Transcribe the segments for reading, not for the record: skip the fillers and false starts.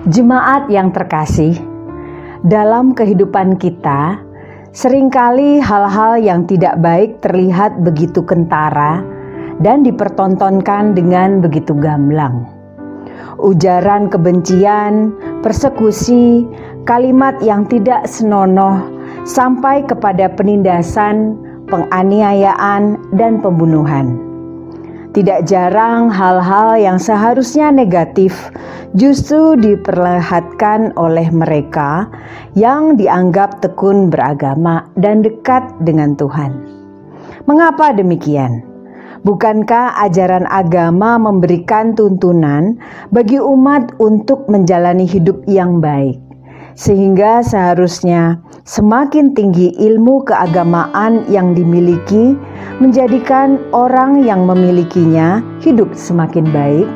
Jemaat yang terkasih, dalam kehidupan kita, seringkali hal-hal yang tidak baik terlihat begitu kentara dan dipertontonkan dengan begitu gamblang. Ujaran kebencian, persekusi, kalimat yang tidak senonoh, sampai kepada penindasan, penganiayaan, dan pembunuhan. Tidak jarang hal-hal yang seharusnya negatif justru diperlihatkan oleh mereka yang dianggap tekun beragama dan dekat dengan Tuhan. Mengapa demikian? Bukankah ajaran agama memberikan tuntunan bagi umat untuk menjalani hidup yang baik? Sehingga seharusnya semakin tinggi ilmu keagamaan yang dimiliki menjadikan orang yang memilikinya hidup semakin baik.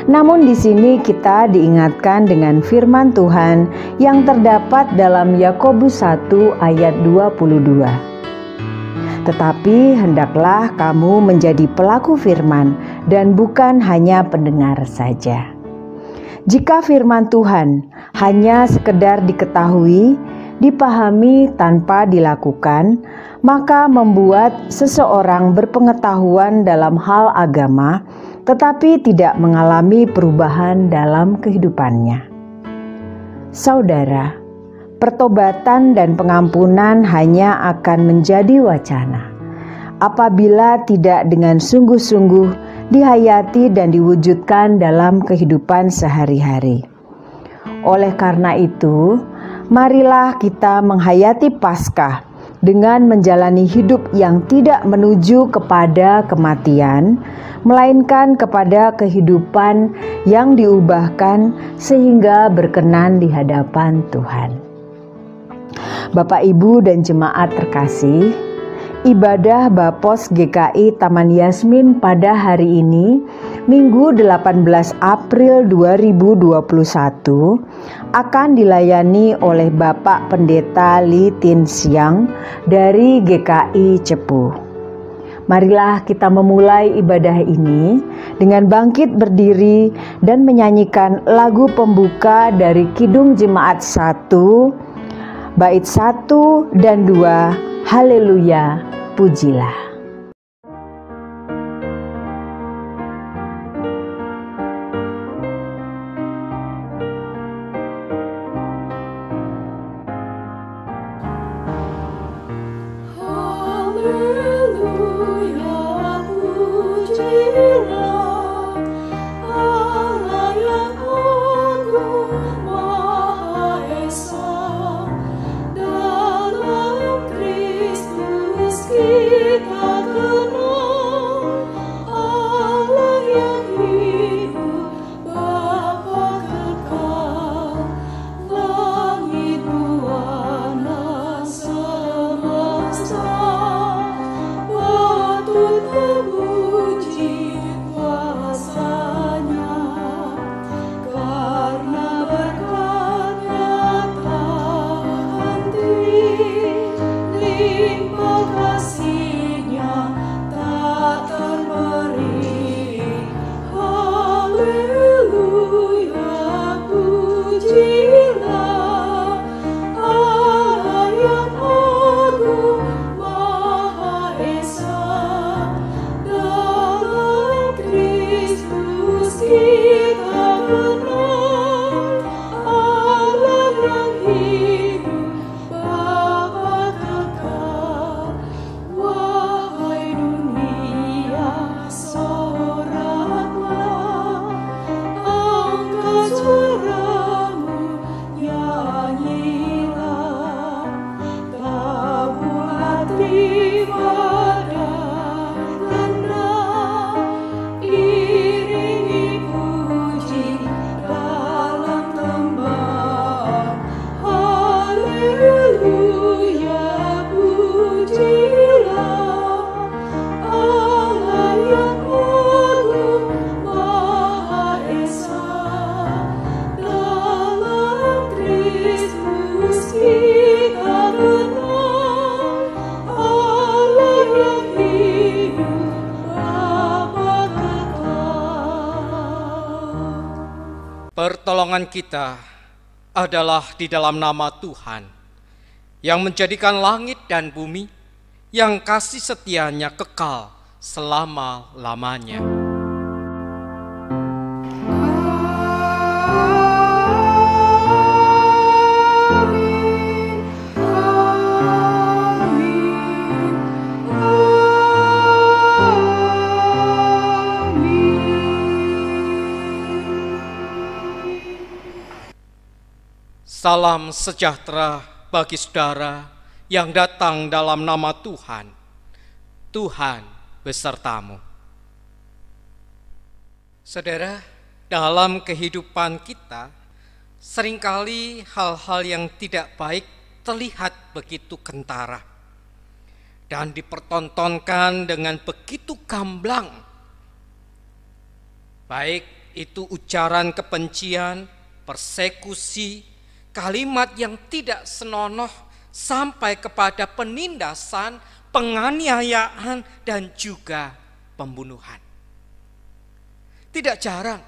Namun di sini kita diingatkan dengan firman Tuhan yang terdapat dalam Yakobus 1 ayat 22. Tetapi hendaklah kamu menjadi pelaku firman dan bukan hanya pendengar saja. Jika firman Tuhan hanya sekedar diketahui, dipahami tanpa dilakukan, maka membuat seseorang berpengetahuan dalam hal agama, tetapi tidak mengalami perubahan dalam kehidupannya. Saudara, pertobatan dan pengampunan hanya akan menjadi wacana apabila tidak dengan sungguh-sungguh dihayati dan diwujudkan dalam kehidupan sehari-hari. Oleh karena itu, marilah kita menghayati Paskah dengan menjalani hidup yang tidak menuju kepada kematian, melainkan kepada kehidupan yang diubahkan sehingga berkenan di hadapan Tuhan. Bapak, Ibu, dan jemaat terkasih, ibadah Bapos GKI Taman Yasmin pada hari ini, Minggu 18 April 2021, akan dilayani oleh Bapak Pendeta Li Tin Siang dari GKI Cepu. Marilah kita memulai ibadah ini dengan bangkit berdiri dan menyanyikan lagu pembuka dari Kidung Jemaat 1, bait 1 dan 2, Haleluya, pujilah. Kasih-Nya pertolongan kita adalah di dalam nama Tuhan yang menjadikan langit dan bumi, yang kasih setianya kekal selama-lamanya. Salam sejahtera bagi saudara yang datang dalam nama Tuhan. Tuhan besertamu. Saudara, dalam kehidupan kita, seringkali hal-hal yang tidak baik terlihat begitu kentara dan dipertontonkan dengan begitu gamblang. Baik itu ujaran kebencian, persekusi, kalimat yang tidak senonoh sampai kepada penindasan, penganiayaan, dan juga pembunuhan. Tidak jarang,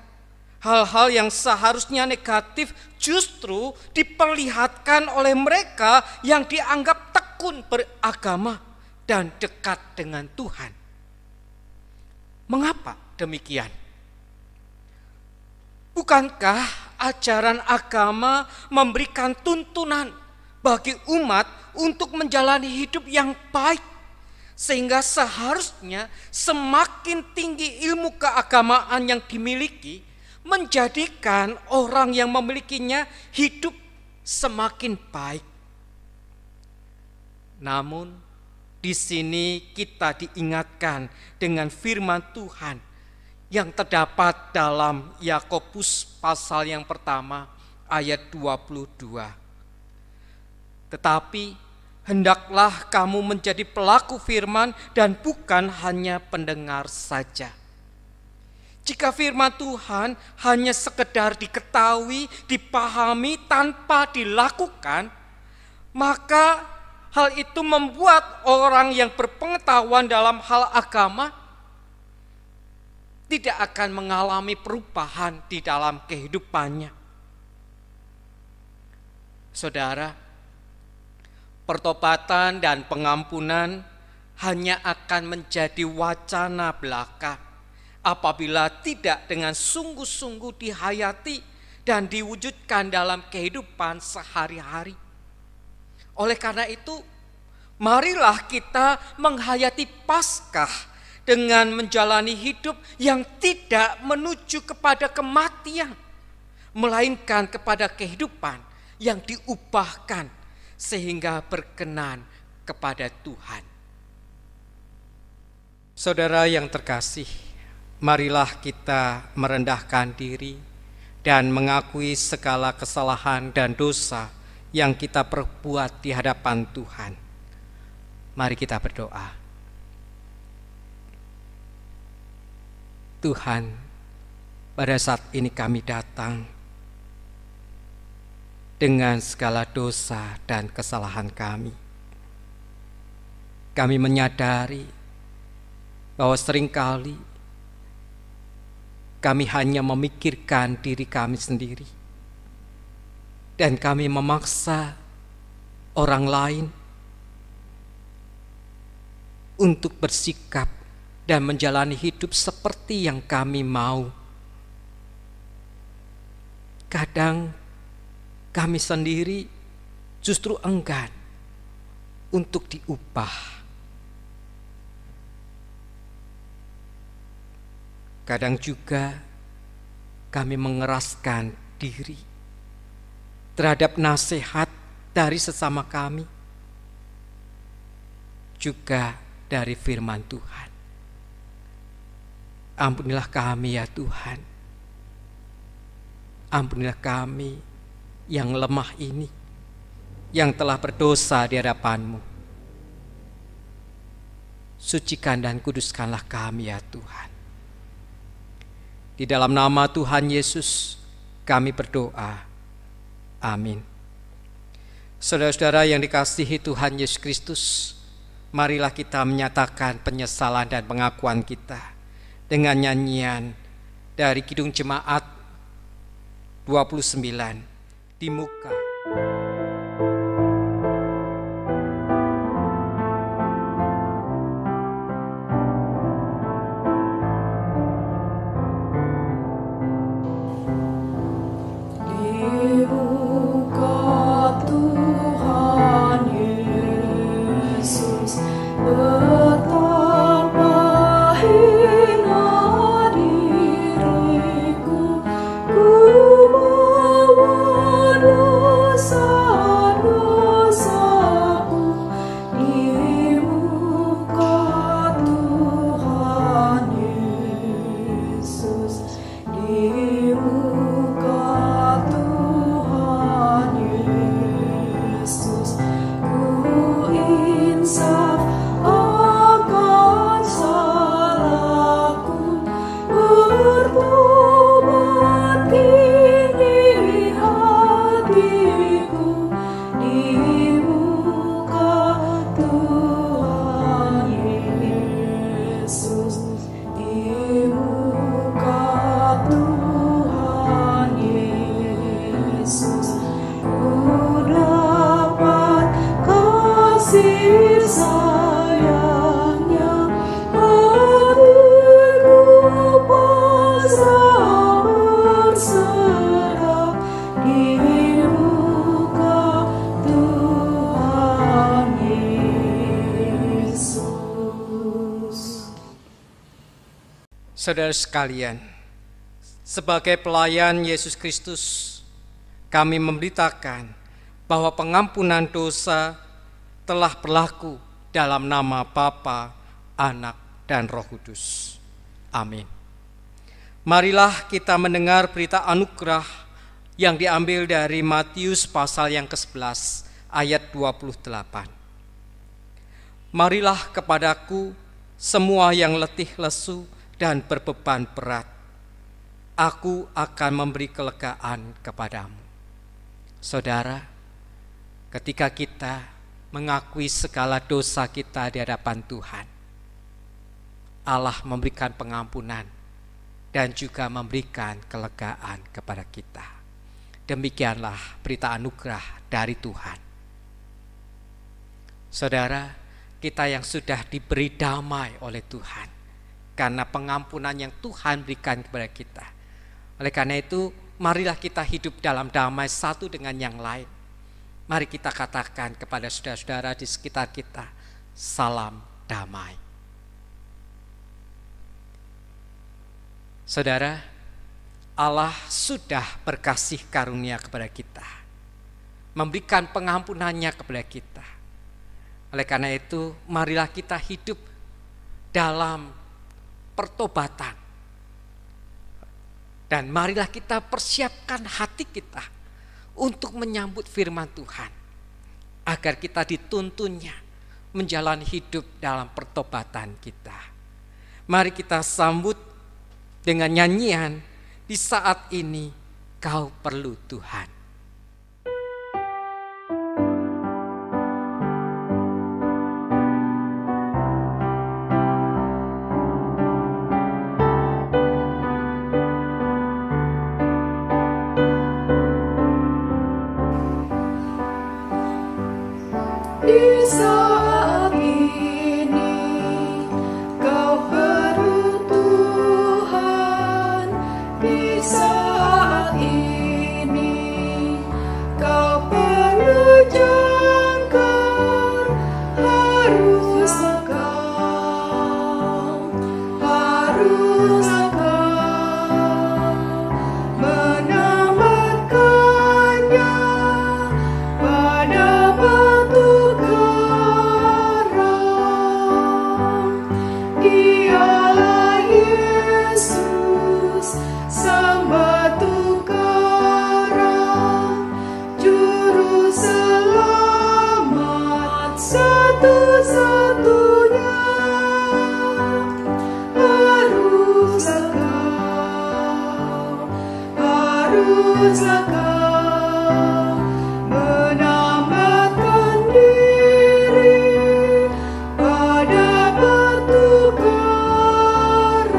hal-hal yang seharusnya negatif justru diperlihatkan oleh mereka yang dianggap tekun beragama dan dekat dengan Tuhan. Mengapa demikian? Bukankah ajaran agama memberikan tuntunan bagi umat untuk menjalani hidup yang baik, sehingga seharusnya semakin tinggi ilmu keagamaan yang dimiliki menjadikan orang yang memilikinya hidup semakin baik. Namun di sini kita diingatkan dengan firman Tuhan yang terdapat dalam Yakobus pasal yang pertama ayat 22. Tetapi hendaklah kamu menjadi pelaku firman dan bukan hanya pendengar saja. Jika firman Tuhan hanya sekedar diketahui, dipahami tanpa dilakukan, maka hal itu membuat orang yang berpengetahuan dalam hal agama tidak akan mengalami perubahan di dalam kehidupannya. Saudara, pertobatan dan pengampunan hanya akan menjadi wacana belaka apabila tidak dengan sungguh-sungguh dihayati dan diwujudkan dalam kehidupan sehari-hari. Oleh karena itu, marilah kita menghayati Paskah dengan menjalani hidup yang tidak menuju kepada kematian, melainkan kepada kehidupan yang diubahkan sehingga berkenan kepada Tuhan. Saudara yang terkasih, marilah kita merendahkan diri dan mengakui segala kesalahan dan dosa yang kita perbuat di hadapan Tuhan. Mari kita berdoa. Tuhan, pada saat ini kami datang dengan segala dosa dan kesalahan kami. Kami menyadari bahwa seringkali kami hanya memikirkan diri kami sendiri, dan kami memaksa orang lain untuk bersikap dan menjalani hidup seperti yang kami mau. Kadang kami sendiri justru enggan untuk diubah. Kadang juga kami mengeraskan diri terhadap nasihat dari sesama kami, juga dari firman Tuhan. Ampunilah kami ya Tuhan. Ampunilah kami yang lemah ini, yang telah berdosa di hadapan-Mu. Sucikan dan kuduskanlah kami ya Tuhan. Di dalam nama Tuhan Yesus kami berdoa. Amin. Saudara-saudara yang dikasihi Tuhan Yesus Kristus, marilah kita menyatakan penyesalan dan pengakuan kita dengan nyanyian dari Kidung Jemaat 29 di muka. Saudara sekalian, sebagai pelayan Yesus Kristus, kami memberitakan bahwa pengampunan dosa telah berlaku dalam nama Bapa, Anak, dan Roh Kudus. Amin. Marilah kita mendengar berita anugerah yang diambil dari Matius pasal yang ke-11 ayat 28. Marilah kepadaku semua yang letih lesu dan berbeban berat, aku akan memberi kelegaan kepadamu. Saudara, ketika kita mengakui segala dosa kita di hadapan Tuhan, Allah memberikan pengampunan dan juga memberikan kelegaan kepada kita. Demikianlah berita anugerah dari Tuhan. Saudara, kita yang sudah diberi damai oleh Tuhan, karena pengampunan yang Tuhan berikan kepada kita. Oleh karena itu, marilah kita hidup dalam damai satu dengan yang lain. Mari kita katakan kepada saudara-saudara di sekitar kita, salam damai. Saudara, Allah sudah berkasih karunia kepada kita, memberikan pengampunannya kepada kita. Oleh karena itu, marilah kita hidup dalam pertobatan. Dan marilah kita persiapkan hati kita untuk menyambut firman Tuhan, agar kita dituntunnya menjalani hidup dalam pertobatan kita. Mari kita sambut dengan nyanyian, di saat ini kau perlu Tuhan. Di saat ini kau perlu Tuhan. Di saat ini kau perlu jangkar. Haruskah kau menamatkannya pada batu karang. Dialah Yesus, sang batu karang, juru selamat satu-satunya. Haruskah kau menamatkan diri pada batu karang.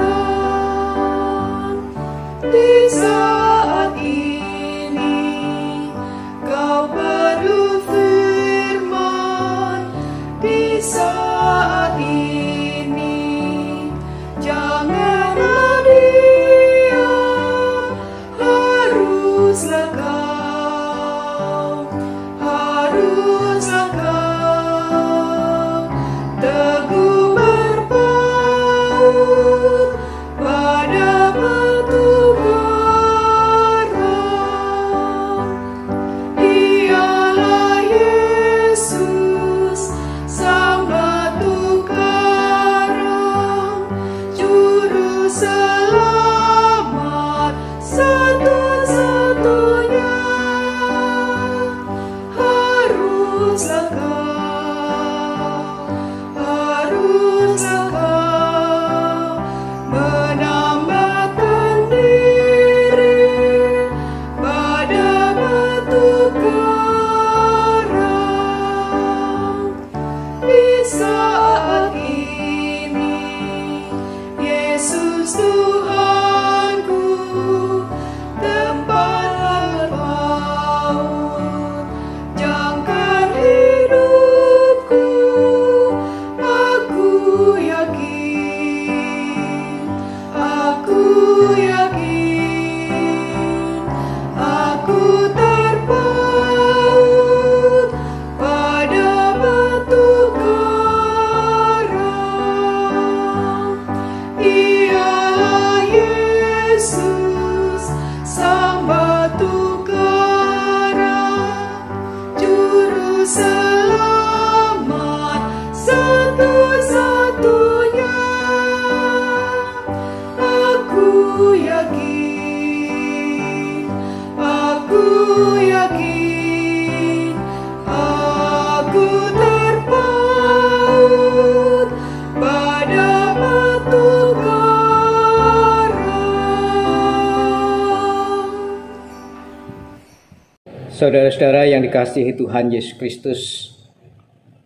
Tuhanku, tempat berbaur. Jangkar hidupku, aku yakin, aku terpaut pada batu karang. Ialah Yesus, sang batu karang, juru selamat satu-satunya. Aku yakin, aku terpaut pada batu karang. Saudara-saudara yang dikasihi Tuhan Yesus Kristus,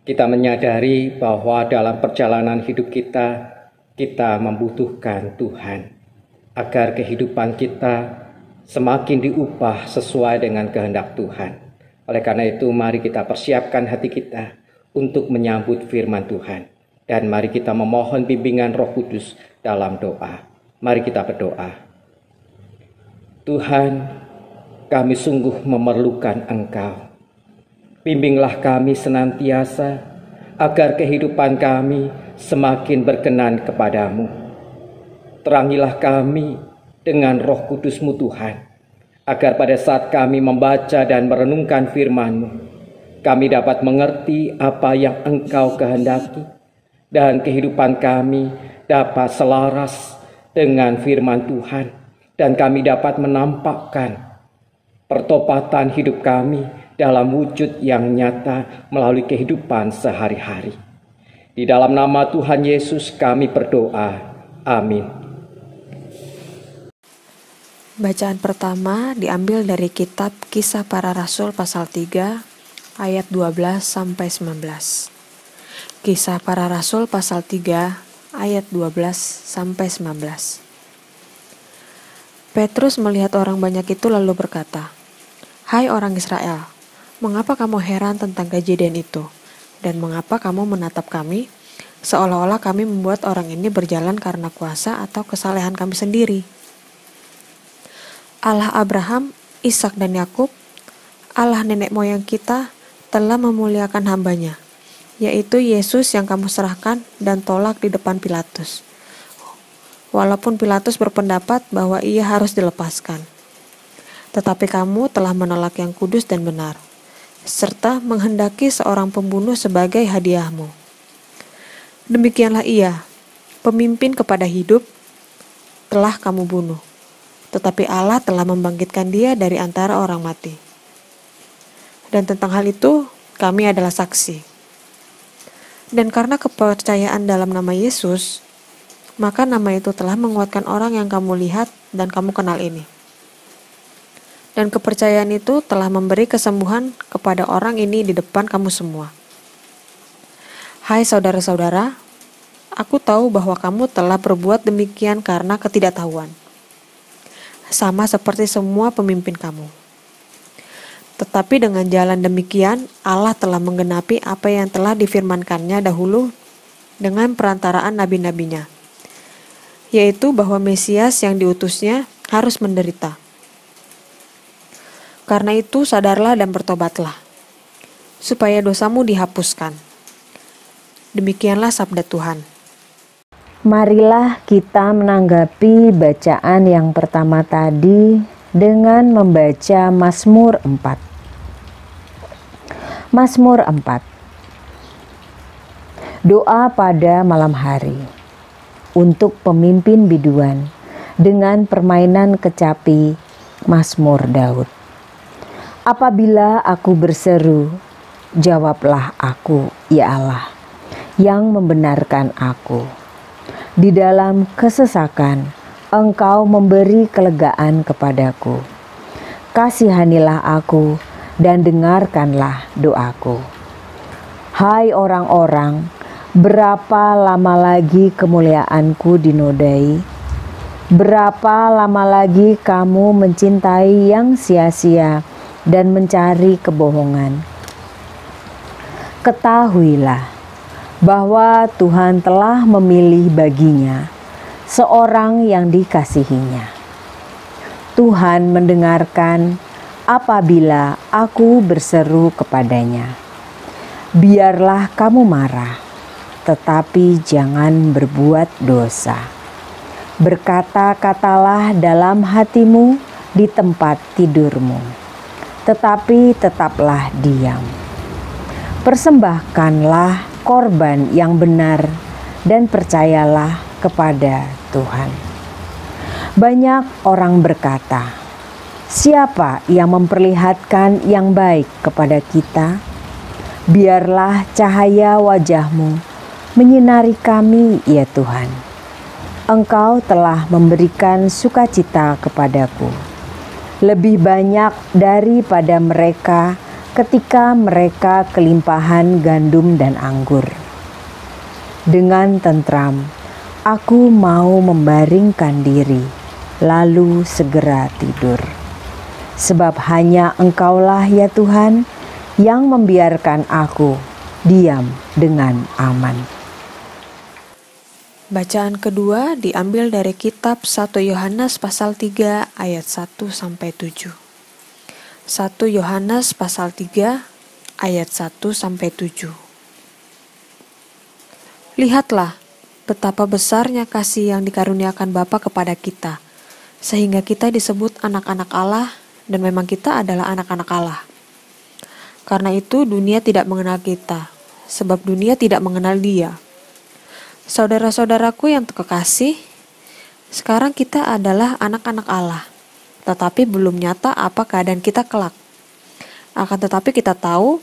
kita menyadari bahwa dalam perjalanan hidup kita membutuhkan Tuhan agar kehidupan kita semakin diubah sesuai dengan kehendak Tuhan. Oleh karena itu, mari kita persiapkan hati kita untuk menyambut firman Tuhan. Dan mari kita memohon bimbingan Roh Kudus dalam doa. Mari kita berdoa. Tuhan, kami sungguh memerlukan Engkau. Bimbinglah kami senantiasa agar kehidupan kami semakin berkenan kepadamu. Terangilah kami dengan Roh Kudus-Mu Tuhan, agar pada saat kami membaca dan merenungkan firman-Mu, kami dapat mengerti apa yang Engkau kehendaki, dan kehidupan kami dapat selaras dengan firman Tuhan, dan kami dapat menampakkan pertobatan hidup kami dalam wujud yang nyata melalui kehidupan sehari-hari. Di dalam nama Tuhan Yesus kami berdoa. Amin. Bacaan pertama diambil dari kitab Kisah Para Rasul pasal 3 ayat 12 sampai 19. Kisah Para Rasul pasal 3 ayat 12 sampai 19. Petrus melihat orang banyak itu lalu berkata, "Hai orang Israel, mengapa kamu heran tentang kejadian itu? Dan mengapa kamu menatap kami, seolah-olah kami membuat orang ini berjalan karena kuasa atau kesalehan kami sendiri? Allah Abraham, Ishak dan Yakub, Allah nenek moyang kita, telah memuliakan hambanya, yaitu Yesus yang kamu serahkan dan tolak di depan Pilatus. Walaupun Pilatus berpendapat bahwa ia harus dilepaskan. Tetapi kamu telah menolak yang kudus dan benar, serta menghendaki seorang pembunuh sebagai hadiahmu. Demikianlah ia, pemimpin kepada hidup, telah kamu bunuh. Tetapi Allah telah membangkitkan dia dari antara orang mati. Dan tentang hal itu, kami adalah saksi. Dan karena kepercayaan dalam nama Yesus, maka nama itu telah menguatkan orang yang kamu lihat dan kamu kenal ini. Dan kepercayaan itu telah memberi kesembuhan kepada orang ini di depan kamu semua. Hai saudara-saudara, aku tahu bahwa kamu telah berbuat demikian karena ketidaktahuan, sama seperti semua pemimpin kamu. Tetapi dengan jalan demikian, Allah telah menggenapi apa yang telah difirmankannya dahulu dengan perantaraan nabi-nabinya, yaitu bahwa Mesias yang diutusnya harus menderita. Karena itu sadarlah dan bertobatlah, supaya dosamu dihapuskan. Demikianlah sabda Tuhan. Marilah kita menanggapi bacaan yang pertama tadi dengan membaca Mazmur 4. Mazmur 4. Doa pada malam hari untuk pemimpin biduan dengan permainan kecapi Mazmur Daud. Apabila aku berseru, jawablah aku, ya Allah, yang membenarkan aku. Di dalam kesesakan, Engkau memberi kelegaan kepadaku. Kasihanilah aku dan dengarkanlah doaku. Hai orang-orang, berapa lama lagi kemuliaanku dinodai? Berapa lama lagi kamu mencintai yang sia-sia dan mencari kebohongan? Ketahuilah bahwa Tuhan telah memilih baginya seorang yang dikasihinya. Tuhan mendengarkan apabila aku berseru kepadanya. Biarlah kamu marah, tetapi jangan berbuat dosa. Berkata-katalah dalam hatimu di tempat tidurmu, tetapi tetaplah diam. Persembahkanlah korban yang benar dan percayalah kepada Tuhan. Banyak orang berkata, "Siapa yang memperlihatkan yang baik kepada kita? Biarlah cahaya wajah-Mu menyinari kami, ya Tuhan. Engkau telah memberikan sukacita kepadaku, lebih banyak daripada mereka ketika mereka kelimpahan gandum dan anggur. Dengan tentram, aku mau membaringkan diri, lalu segera tidur. Sebab hanya Engkaulah ya Tuhan yang membiarkan aku diam dengan aman." Bacaan kedua diambil dari kitab 1 Yohanes pasal 3 ayat 1-7. 1 Yohanes pasal 3 ayat 1-7. Lihatlah betapa besarnya kasih yang dikaruniakan Bapa kepada kita, sehingga kita disebut anak-anak Allah, dan memang kita adalah anak-anak Allah. Karena itu dunia tidak mengenal kita, sebab dunia tidak mengenal Dia. Saudara-saudaraku yang terkasih, sekarang kita adalah anak-anak Allah, tetapi belum nyata apa keadaan kita kelak. Akan tetapi kita tahu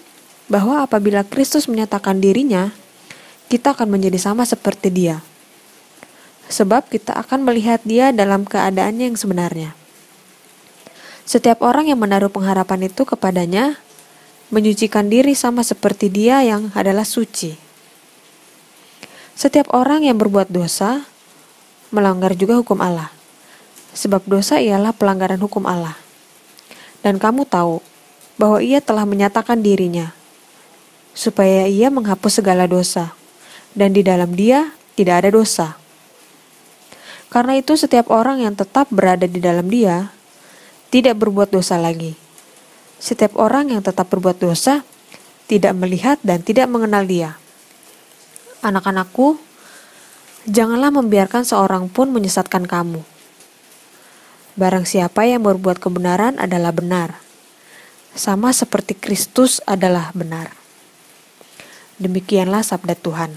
bahwa apabila Kristus menyatakan dirinya, kita akan menjadi sama seperti Dia. Sebab kita akan melihat Dia dalam keadaannya yang sebenarnya. Setiap orang yang menaruh pengharapan itu kepadanya, menyucikan diri sama seperti Dia yang adalah suci. Setiap orang yang berbuat dosa, melanggar juga hukum Allah. Sebab dosa ialah pelanggaran hukum Allah. Dan kamu tahu bahwa Ia telah menyatakan dirinya, supaya Ia menghapus segala dosa, dan di dalam Dia tidak ada dosa. Karena itu setiap orang yang tetap berada di dalam Dia, tidak berbuat dosa lagi. Setiap orang yang tetap berbuat dosa, tidak melihat dan tidak mengenal Dia. Anak-anakku, janganlah membiarkan seorang pun menyesatkan kamu. Barang siapa yang berbuat kebenaran adalah benar, sama seperti Kristus adalah benar. Demikianlah sabda Tuhan.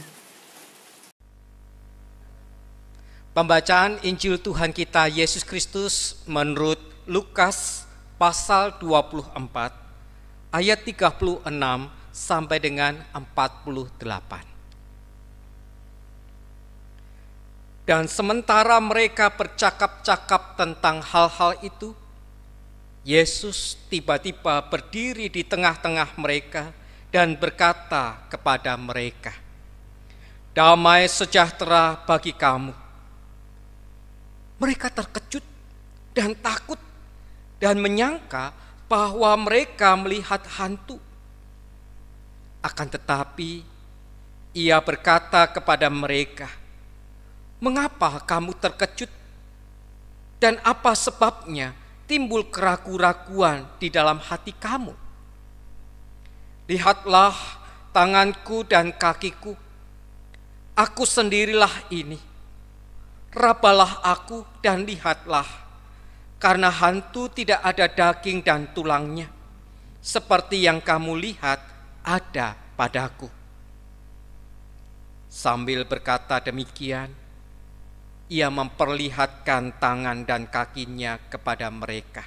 Pembacaan Injil Tuhan kita Yesus Kristus menurut Lukas pasal 24 ayat 36 sampai dengan 48. Dan sementara mereka bercakap-cakap tentang hal-hal itu, Yesus tiba-tiba berdiri di tengah-tengah mereka dan berkata kepada mereka, "Damai sejahtera bagi kamu." Mereka terkejut dan takut dan menyangka bahwa mereka melihat hantu. Akan tetapi, Ia berkata kepada mereka, "Mengapa kamu terkejut? Dan apa sebabnya timbul keraguan-raguan di dalam hati kamu? Lihatlah tanganku dan kakiku. Aku sendirilah ini. Rabalah aku dan lihatlah, karena hantu tidak ada daging dan tulangnya, seperti yang kamu lihat ada padaku." Sambil berkata demikian, Ia memperlihatkan tangan dan kakinya kepada mereka.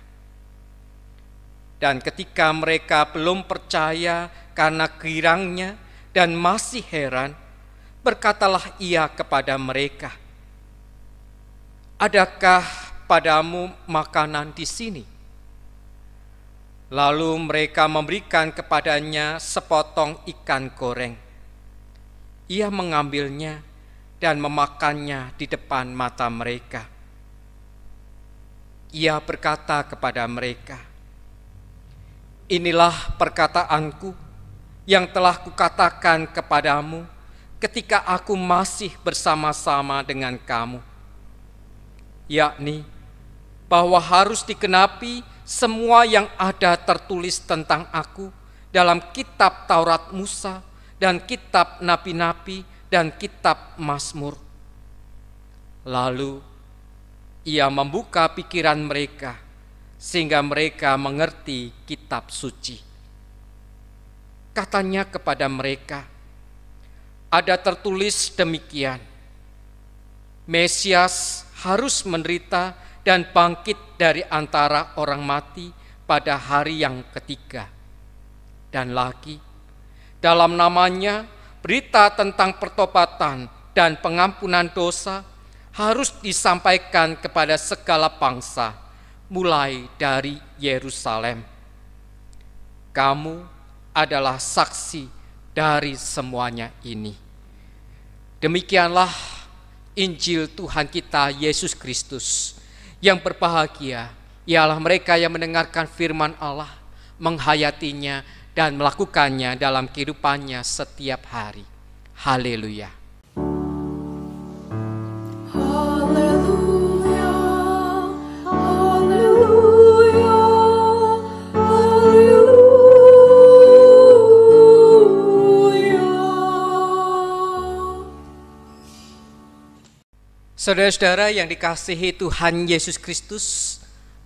Dan ketika mereka belum percaya karena girangnya dan masih heran, berkatalah Ia kepada mereka, "Adakah padamu makanan di sini?" Lalu mereka memberikan kepadanya sepotong ikan goreng. Ia mengambilnya dan memakannya di depan mata mereka. Ia berkata kepada mereka, "Inilah perkataanku yang telah kukatakan kepadamu ketika aku masih bersama-sama dengan kamu, yakni bahwa harus digenapi semua yang ada tertulis tentang aku dalam kitab Taurat Musa dan kitab nabi-nabi dan kitab Mazmur." Lalu ia membuka pikiran mereka sehingga mereka mengerti kitab suci. Katanya kepada mereka, "Ada tertulis demikian, Mesias harus menderita dan bangkit dari antara orang mati pada hari yang ketiga. Dan lagi, dalam namanya berita tentang pertobatan dan pengampunan dosa harus disampaikan kepada segala bangsa, mulai dari Yerusalem. Kamu adalah saksi dari semuanya ini." Demikianlah Injil Tuhan kita Yesus Kristus. Yang berbahagia ialah mereka yang mendengarkan firman Allah, menghayatinya dan melakukannya dalam kehidupannya setiap hari. Haleluya. Saudara-saudara yang dikasihi Tuhan Yesus Kristus,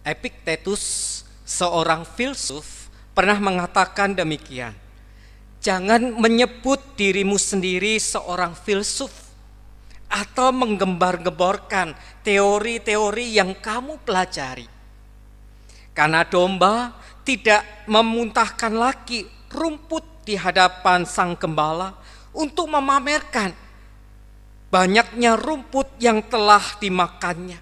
Epiktetus, seorang filsuf, pernah mengatakan demikian, "Jangan menyebut dirimu sendiri seorang filsuf atau menggembar-gemborkan teori-teori yang kamu pelajari. Karena domba tidak memuntahkan lagi rumput di hadapan sang gembala untuk memamerkan banyaknya rumput yang telah dimakannya.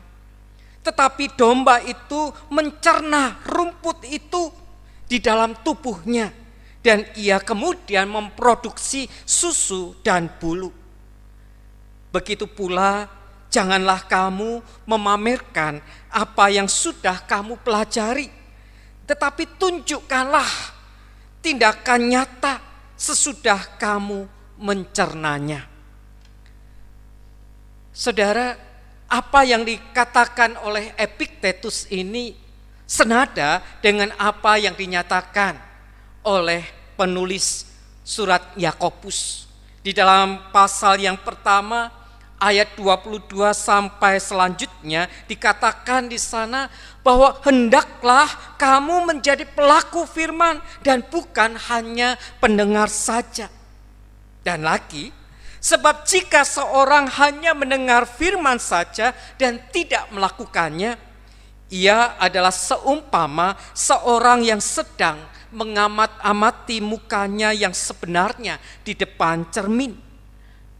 Tetapi domba itu mencerna rumput itu di dalam tubuhnya, dan ia kemudian memproduksi susu dan bulu. Begitu pula, janganlah kamu memamerkan apa yang sudah kamu pelajari, tetapi tunjukkanlah tindakan nyata sesudah kamu mencernanya." Saudara, apa yang dikatakan oleh Epiktetus ini senada dengan apa yang dinyatakan oleh penulis surat Yakobus. Di dalam pasal yang pertama ayat 22 sampai selanjutnya dikatakan di sana bahwa hendaklah kamu menjadi pelaku firman dan bukan hanya pendengar saja. Dan lagi, sebab jika seorang hanya mendengar firman saja dan tidak melakukannya, ia adalah seumpama seorang yang sedang mengamat-amati mukanya yang sebenarnya di depan cermin.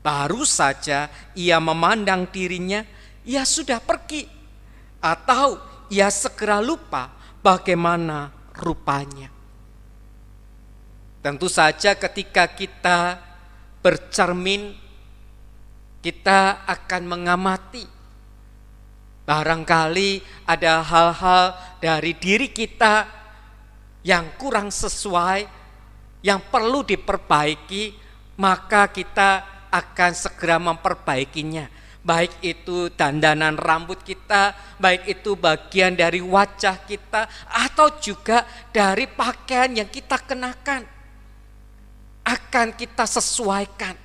Baru saja ia memandang dirinya, ia sudah pergi, atau ia segera lupa bagaimana rupanya. Tentu saja ketika kita bercermin, kita akan mengamati. Barangkali ada hal-hal dari diri kita yang kurang sesuai, yang perlu diperbaiki, maka kita akan segera memperbaikinya. Baik itu dandanan rambut kita, baik itu bagian dari wajah kita, atau juga dari pakaian yang kita kenakan, akan kita sesuaikan.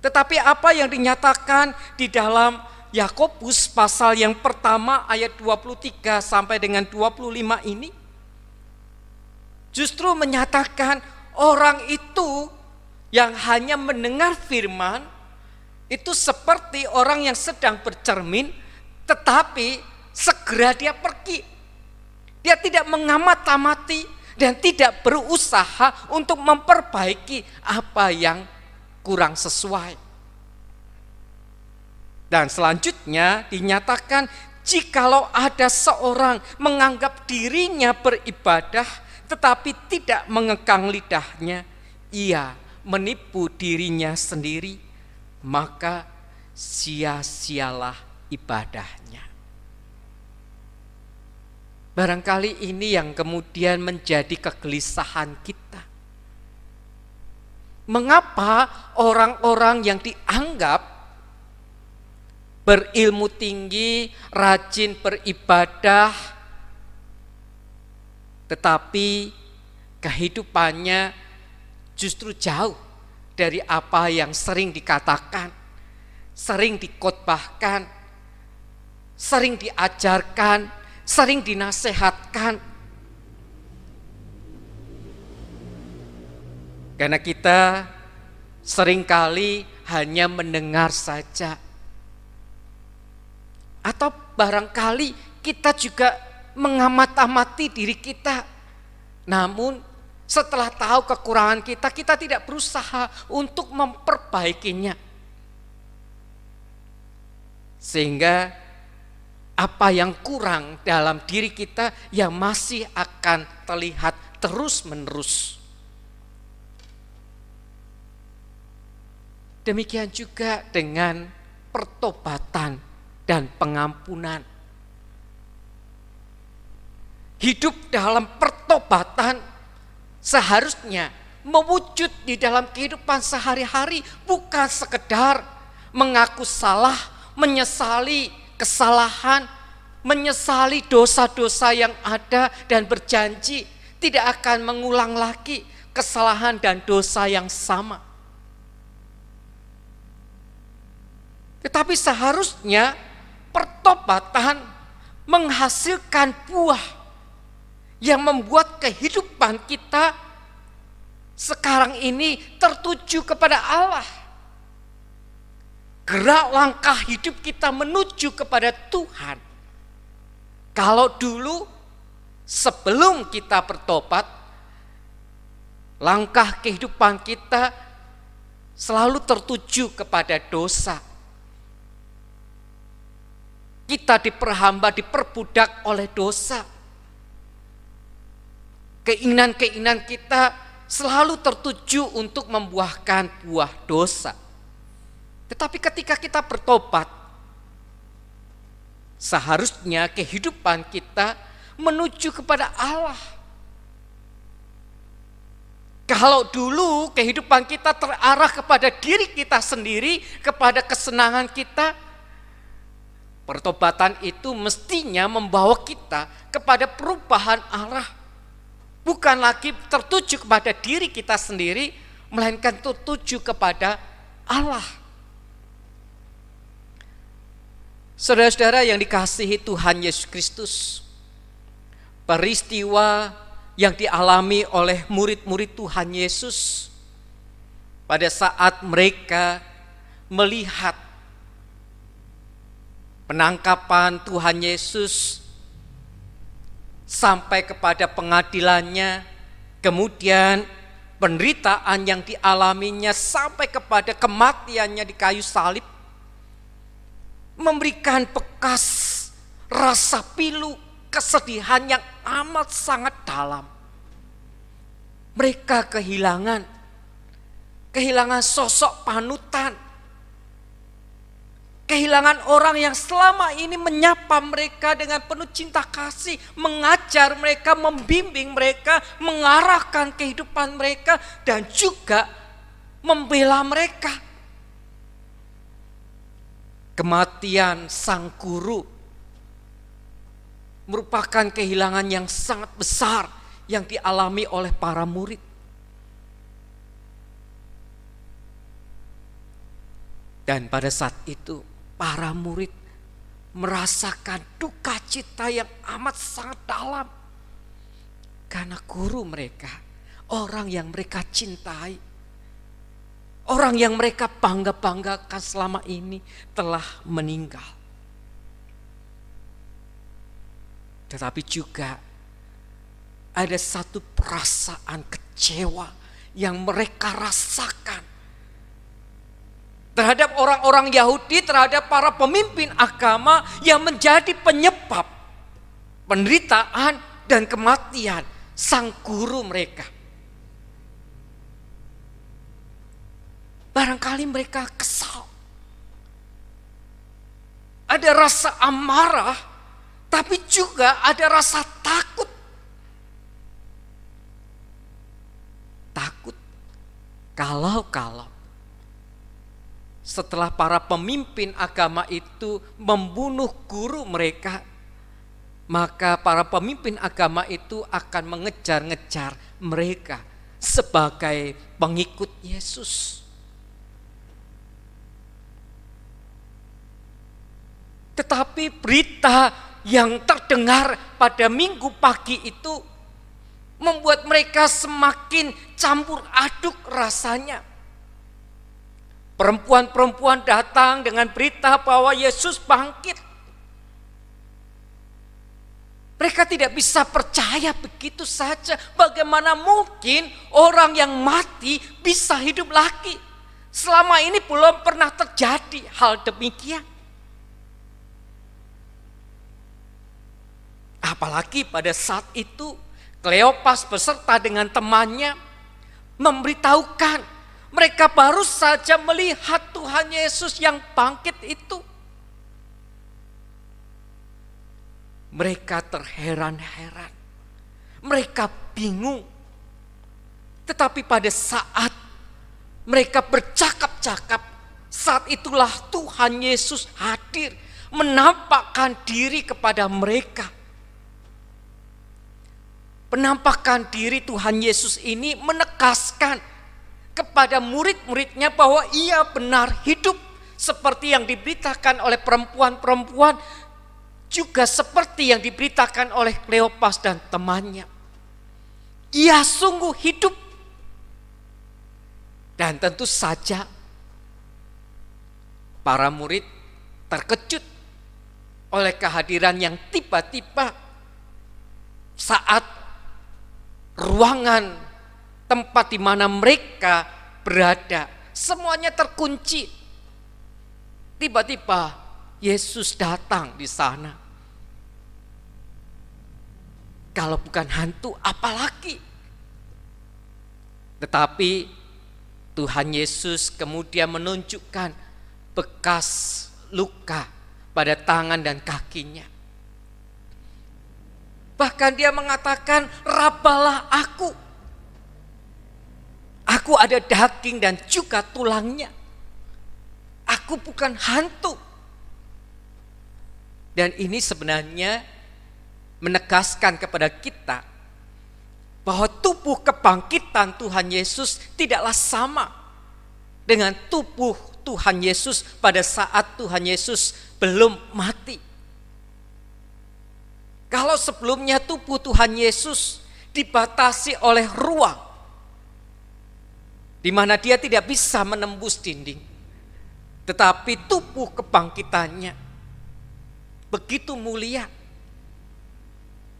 Tetapi apa yang dinyatakan di dalam Yakobus pasal yang pertama ayat 23 sampai dengan 25 ini justru menyatakan orang itu yang hanya mendengar firman itu seperti orang yang sedang bercermin, tetapi segera dia pergi. Dia tidak mengamat-amati dan tidak berusaha untuk memperbaiki apa yang kurang sesuai. Dan selanjutnya dinyatakan, jikalau ada seorang menganggap dirinya beribadah tetapi tidak mengekang lidahnya, ia menipu dirinya sendiri, maka sia-sialah ibadahnya. Barangkali ini yang kemudian menjadi kegelisahan kita. Mengapa orang-orang yang dianggap berilmu tinggi, rajin beribadah, tetapi kehidupannya justru jauh dari apa yang sering dikatakan, sering dikhotbahkan, sering diajarkan, sering dinasehatkan. Karena kita seringkali hanya mendengar saja. Atau barangkali kita juga mengamat-amati diri kita. Namun setelah tahu kekurangan kita, kita tidak berusaha untuk memperbaikinya. Sehingga apa yang kurang dalam diri kita yang masih akan terlihat terus-menerus. Demikian juga dengan pertobatan dan pengampunan. Hidup dalam pertobatan seharusnya mewujud di dalam kehidupan sehari-hari, bukan sekedar mengaku salah, menyesali kesalahan, menyesali dosa-dosa yang ada dan berjanji tidak akan mengulang lagi kesalahan dan dosa yang sama. Tetapi seharusnya pertobatan menghasilkan buah yang membuat kehidupan kita sekarang ini tertuju kepada Allah. Gerak langkah hidup kita menuju kepada Tuhan. Kalau dulu sebelum kita bertobat, langkah kehidupan kita selalu tertuju kepada dosa. Kita diperhamba, diperbudak oleh dosa. Keinginan-keinginan kita selalu tertuju untuk membuahkan buah dosa. Tetapi ketika kita bertobat, seharusnya kehidupan kita menuju kepada Allah. Kalau dulu kehidupan kita terarah kepada diri kita sendiri, kepada kesenangan kita, pertobatan itu mestinya membawa kita kepada perubahan arah. Bukan lagi tertuju kepada diri kita sendiri, melainkan tertuju kepada Allah. Saudara-saudara yang dikasihi Tuhan Yesus Kristus, peristiwa yang dialami oleh murid-murid Tuhan Yesus pada saat mereka melihat penangkapan Tuhan Yesus sampai kepada pengadilannya, kemudian penderitaan yang dialaminya sampai kepada kematiannya di kayu salib, memberikan bekas rasa pilu, kesedihan yang amat sangat dalam. Mereka kehilangan sosok panutan, kehilangan orang yang selama ini menyapa mereka dengan penuh cinta kasih, mengajar mereka, membimbing mereka, mengarahkan kehidupan mereka, dan juga membela mereka. Kematian sang guru merupakan kehilangan yang sangat besar yang dialami oleh para murid. Dan pada saat itu para murid merasakan duka cita yang amat sangat dalam. Karena guru mereka, orang yang mereka cintai, orang yang mereka bangga-banggakan selama ini telah meninggal. Tetapi juga ada satu perasaan kecewa yang mereka rasakan terhadap orang-orang Yahudi, terhadap para pemimpin agama yang menjadi penyebab penderitaan dan kematian sang guru mereka. Barangkali mereka kesal. Ada rasa amarah, tapi juga ada rasa takut setelah para pemimpin agama itu membunuh guru mereka, maka para pemimpin agama itu akan mengejar-ngejar mereka sebagai pengikut Yesus. Tetapi berita yang terdengar pada minggu pagi itu membuat mereka semakin campur aduk rasanya. Perempuan-perempuan datang dengan berita bahwa Yesus bangkit. Mereka tidak bisa percaya begitu saja. Bagaimana mungkin orang yang mati bisa hidup lagi? Selama ini belum pernah terjadi hal demikian. Apalagi pada saat itu Kleopas beserta dengan temannya memberitahukan mereka baru saja melihat Tuhan Yesus yang bangkit itu. Mereka terheran-heran, mereka bingung. Tetapi pada saat mereka bercakap-cakap, saat itulah Tuhan Yesus hadir, menampakkan diri kepada mereka. Penampakan diri Tuhan Yesus ini menegaskan kepada murid-muridnya bahwa ia benar hidup seperti yang diberitakan oleh perempuan-perempuan, juga seperti yang diberitakan oleh Kleopas dan temannya. Ia sungguh hidup. Dan tentu saja para murid terkejut oleh kehadiran yang tiba-tiba saat ruangan tempat di mana mereka berada semuanya terkunci. Tiba-tiba Yesus datang di sana. Kalau bukan hantu apalagi? Tetapi Tuhan Yesus kemudian menunjukkan bekas luka pada tangan dan kakinya. Bahkan dia mengatakan, rabalah aku. Aku ada daging dan juga tulangnya. Aku bukan hantu. Dan ini sebenarnya menegaskan kepada kita bahwa tubuh kebangkitan Tuhan Yesus tidaklah sama dengan tubuh Tuhan Yesus pada saat Tuhan Yesus belum mati. Kalau sebelumnya tubuh Tuhan Yesus dibatasi oleh ruang, di mana dia tidak bisa menembus dinding, tetapi tubuh kebangkitannya begitu mulia,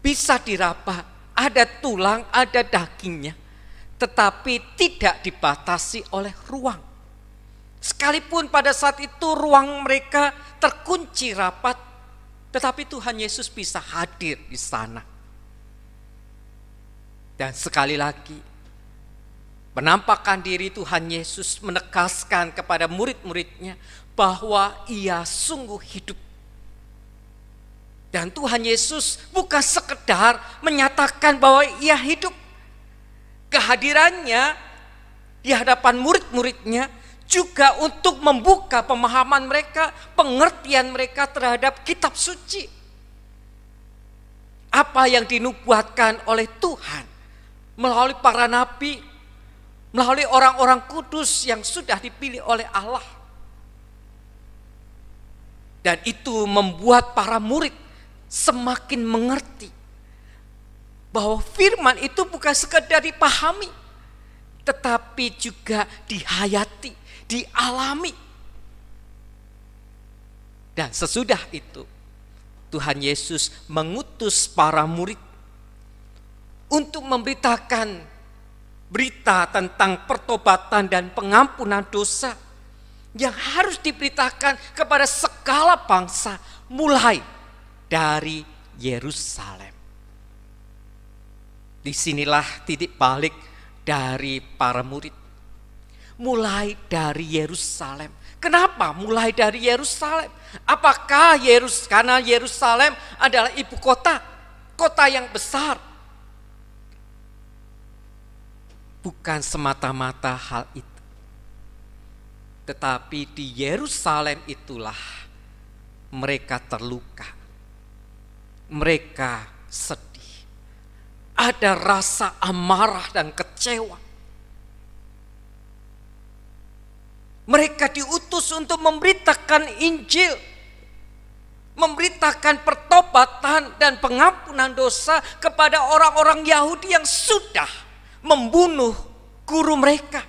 bisa diraba, ada tulang, ada dagingnya, tetapi tidak dibatasi oleh ruang. Sekalipun pada saat itu ruang mereka terkunci rapat, tetapi Tuhan Yesus bisa hadir di sana. Dan sekali lagi, penampakan diri Tuhan Yesus menegaskan kepada murid-muridnya bahwa ia sungguh hidup. Dan Tuhan Yesus bukan sekedar menyatakan bahwa ia hidup. Kehadirannya di hadapan murid-muridnya juga untuk membuka pemahaman mereka, pengertian mereka terhadap kitab suci. Apa yang dinubuatkan oleh Tuhan melalui para nabi, melalui orang-orang kudus yang sudah dipilih oleh Allah. Dan itu membuat para murid semakin mengerti bahwa firman itu bukan sekedar dipahami, tetapi juga dihayati, dialami. Dan sesudah itu Tuhan Yesus mengutus para murid untuk memberitakan berita tentang pertobatan dan pengampunan dosa yang harus diberitakan kepada segala bangsa mulai dari Yerusalem. Disinilah titik balik dari para murid. Mulai dari Yerusalem. Kenapa mulai dari Yerusalem? Apakah karena Yerusalem adalah ibu kota, kota yang besar? Bukan semata-mata hal itu. Tetapi di Yerusalem itulah mereka terluka. Mereka sedih. Ada rasa amarah dan kecewa. Mereka diutus untuk memberitakan Injil, memberitakan pertobatan dan pengampunan dosa kepada orang-orang Yahudi yang sudah membunuh guru mereka,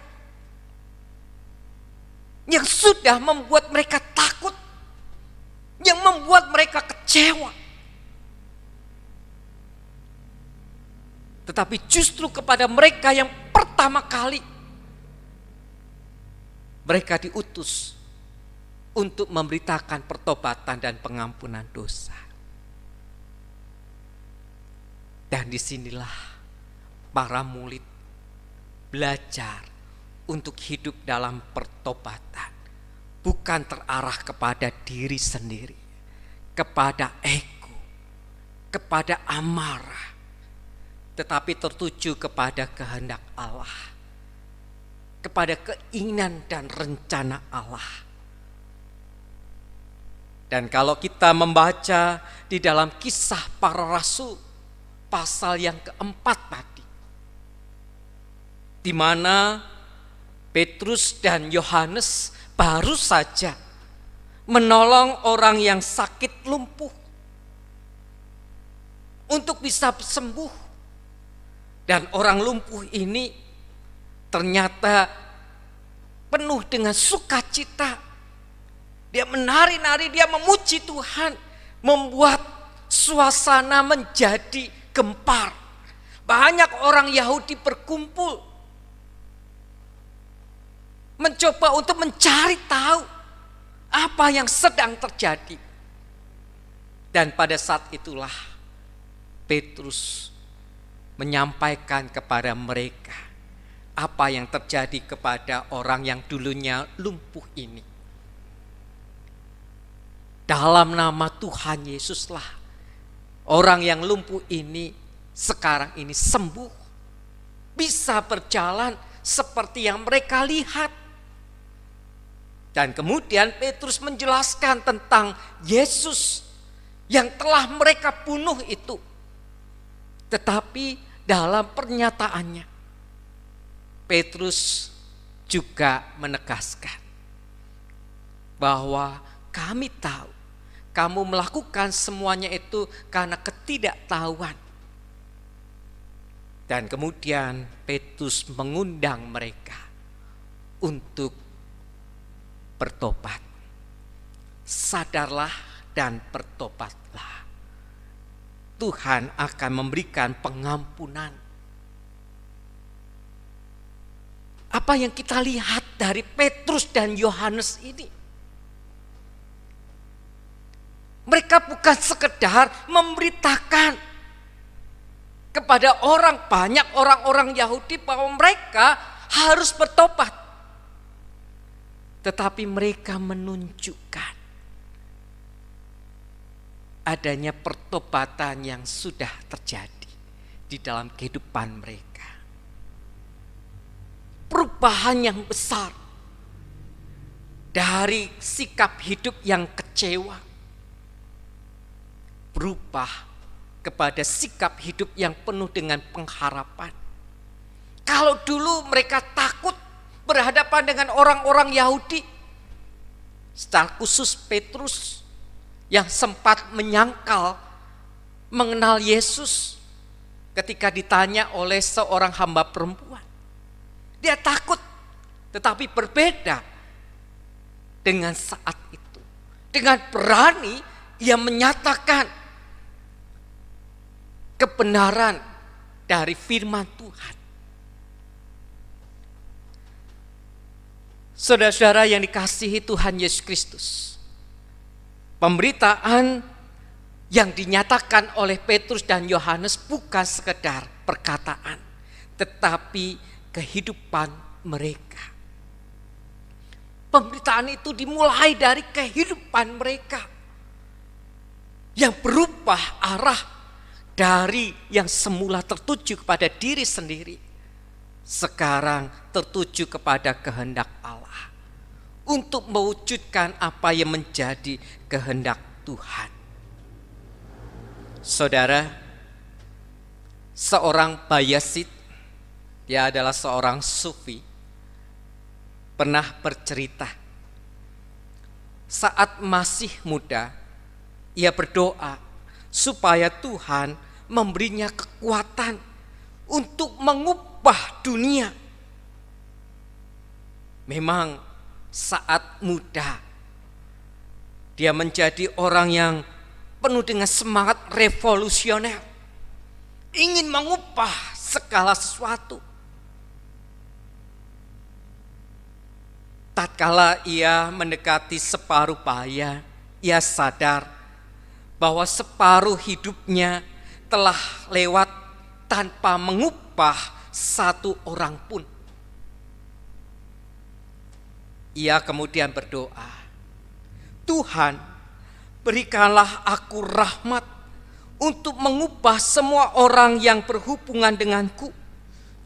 yang sudah membuat mereka takut, yang membuat mereka kecewa. Tetapi justru kepada mereka yang pertama kali mereka diutus untuk memberitakan pertobatan dan pengampunan dosa. Dan disinilah para murid belajar untuk hidup dalam pertobatan, bukan terarah kepada diri sendiri, kepada ego, kepada amarah, tetapi tertuju kepada kehendak Allah, kepada keinginan dan rencana Allah. Dan kalau kita membaca di dalam Kisah Para Rasul pasal yang keempat tadi, di mana Petrus dan Yohanes baru saja menolong orang yang sakit lumpuh untuk bisa sembuh. Dan orang lumpuh ini ternyata penuh dengan sukacita. Dia menari-nari, dia memuji Tuhan, membuat suasana menjadi gempar. Banyak orang Yahudi berkumpul, mencoba untuk mencari tahu apa yang sedang terjadi. Dan pada saat itulah Petrus menyampaikan kepada mereka apa yang terjadi kepada orang yang dulunya lumpuh ini. Dalam nama Tuhan Yesuslah orang yang lumpuh ini sekarang ini sembuh, bisa berjalan seperti yang mereka lihat. Dan kemudian Petrus menjelaskan tentang Yesus yang telah mereka bunuh itu. Tetapi dalam pernyataannya Petrus juga menegaskan bahwa kami tahu kamu melakukan semuanya itu karena ketidaktahuan. Dan kemudian Petrus mengundang mereka untuk bertobat. Sadarlah dan bertobatlah. Tuhan akan memberikan pengampunan. Apa yang kita lihat dari Petrus dan Yohanes ini? Mereka bukan sekedar memberitakan kepada banyak orang-orang Yahudi bahwa mereka harus bertobat. Tetapi mereka menunjukkan adanya pertobatan yang sudah terjadi di dalam kehidupan mereka. Perubahan yang besar dari sikap hidup yang kecewa berubah kepada sikap hidup yang penuh dengan pengharapan. Kalau dulu mereka takut berhadapan dengan orang-orang Yahudi, secara khusus Petrus yang sempat menyangkal mengenal Yesus ketika ditanya oleh seorang hamba perempuan. Dia takut, tetapi berbeda dengan saat itu. Dengan berani ia menyatakan kebenaran dari firman Tuhan. Saudara-saudara yang dikasihi Tuhan Yesus Kristus, pemberitaan yang dinyatakan oleh Petrus dan Yohanes bukan sekedar perkataan, tetapi kehidupan mereka. Pemberitaan itu dimulai dari kehidupan mereka yang berubah arah dari yang semula tertuju kepada diri sendiri, sekarang tertuju kepada kehendak Allah untuk mewujudkan apa yang menjadi kehendak Tuhan. Saudara, seorang Bayezid, dia adalah seorang sufi, pernah bercerita saat masih muda, ia berdoa supaya Tuhan memberinya kekuatan untuk mengubah dunia. Memang saat muda dia menjadi orang yang penuh dengan semangat revolusioner, ingin mengubah segala sesuatu. Tatkala ia mendekati separuh baya, ia sadar bahwa separuh hidupnya telah lewat tanpa mengubah satu orang pun. Ia kemudian berdoa, Tuhan, berikanlah aku rahmat untuk mengubah semua orang yang berhubungan denganku,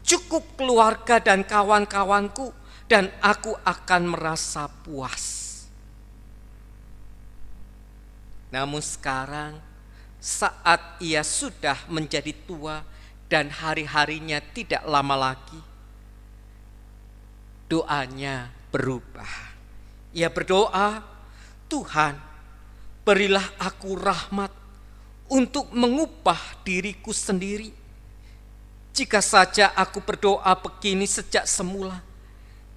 cukup keluarga dan kawan-kawanku, dan aku akan merasa puas. Namun sekarang, saat ia sudah menjadi tua dan hari-harinya tidak lama lagi, doanya berubah. Ia berdoa, Tuhan, berilah aku rahmat untuk mengubah diriku sendiri. Jika saja aku berdoa begini sejak semula,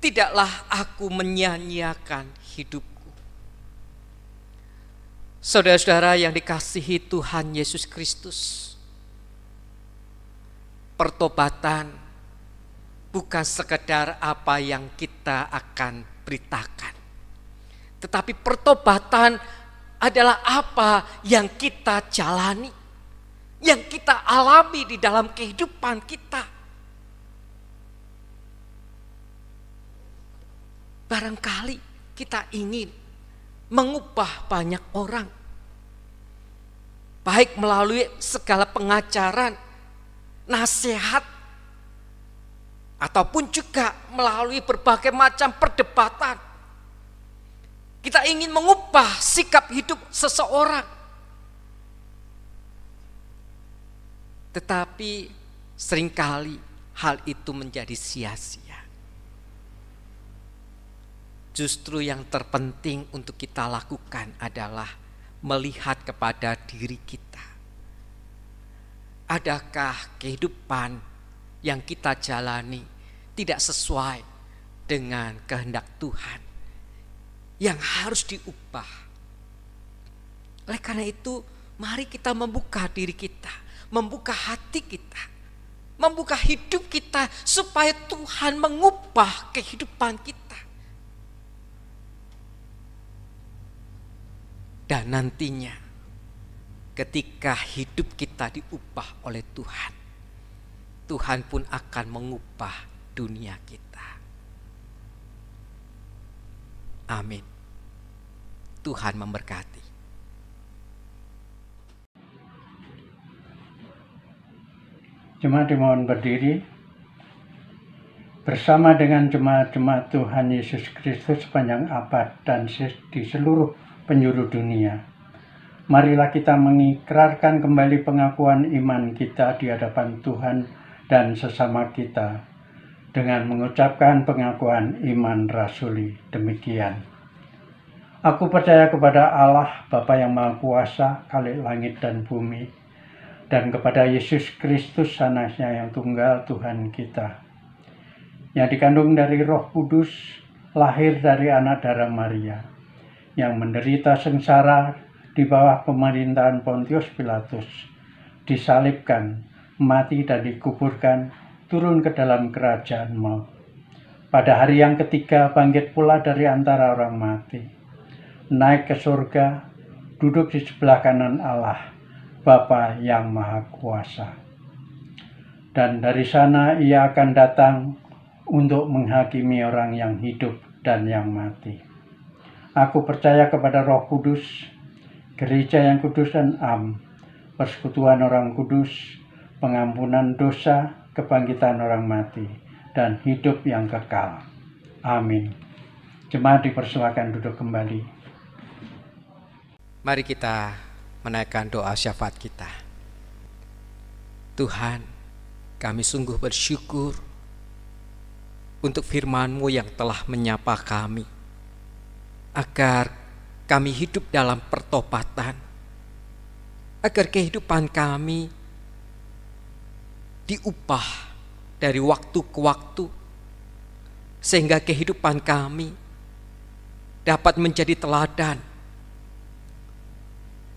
tidaklah aku menyia-nyiakan hidupku. Saudara-saudara yang dikasihi Tuhan Yesus Kristus, pertobatan bukan sekedar apa yang kita akan beritakan, tetapi pertobatan adalah apa yang kita jalani, yang kita alami di dalam kehidupan kita. Barangkali kita ingin mengubah banyak orang, baik melalui segala pengajaran, nasihat, ataupun juga melalui berbagai macam perdebatan. Kita ingin mengubah sikap hidup seseorang. Tetapi seringkali hal itu menjadi sia-sia. Justru yang terpenting untuk kita lakukan adalah melihat kepada diri kita. Adakah kehidupan yang kita jalani tidak sesuai dengan kehendak Tuhan yang harus diubah? Oleh karena itu, mari kita membuka diri kita, membuka hati kita, membuka hidup kita supaya Tuhan mengubah kehidupan kita. Dan nantinya ketika hidup kita diubah oleh Tuhan, Tuhan pun akan mengubah dunia kita. Amin. Tuhan memberkati. Jemaat dimohon berdiri. Bersama dengan jemaat-jemaat Tuhan Yesus Kristus sepanjang abad dan di seluruh penjuru dunia, marilah kita mengikrarkan kembali pengakuan iman kita di hadapan Tuhan dan sesama kita dengan mengucapkan pengakuan iman rasuli demikian. Aku percaya kepada Allah Bapa yang Maha Kuasa, Khalik langit dan bumi, dan kepada Yesus Kristus anaknya yang tunggal Tuhan kita, yang dikandung dari Roh Kudus, lahir dari anak darah Maria, yang menderita sengsara di bawah pemerintahan Pontius Pilatus, disalibkan, mati dan dikuburkan, turun ke dalam kerajaan maut. Pada hari yang ketiga bangkit pula dari antara orang mati, naik ke surga, duduk di sebelah kanan Allah, Bapa yang Maha Kuasa. Dan dari sana ia akan datang untuk menghakimi orang yang hidup dan yang mati. Aku percaya kepada Roh Kudus, gereja yang kudus dan am, persekutuan orang kudus, pengampunan dosa, kebangkitan orang mati, dan hidup yang kekal. Amin. Jemaat dipersilakan duduk kembali. Mari kita menaikkan doa syafaat kita. Tuhan, kami sungguh bersyukur untuk firman-Mu yang telah menyapa kami, agar kami hidup dalam pertobatan, agar kehidupan kami diubah dari waktu ke waktu, sehingga kehidupan kami dapat menjadi teladan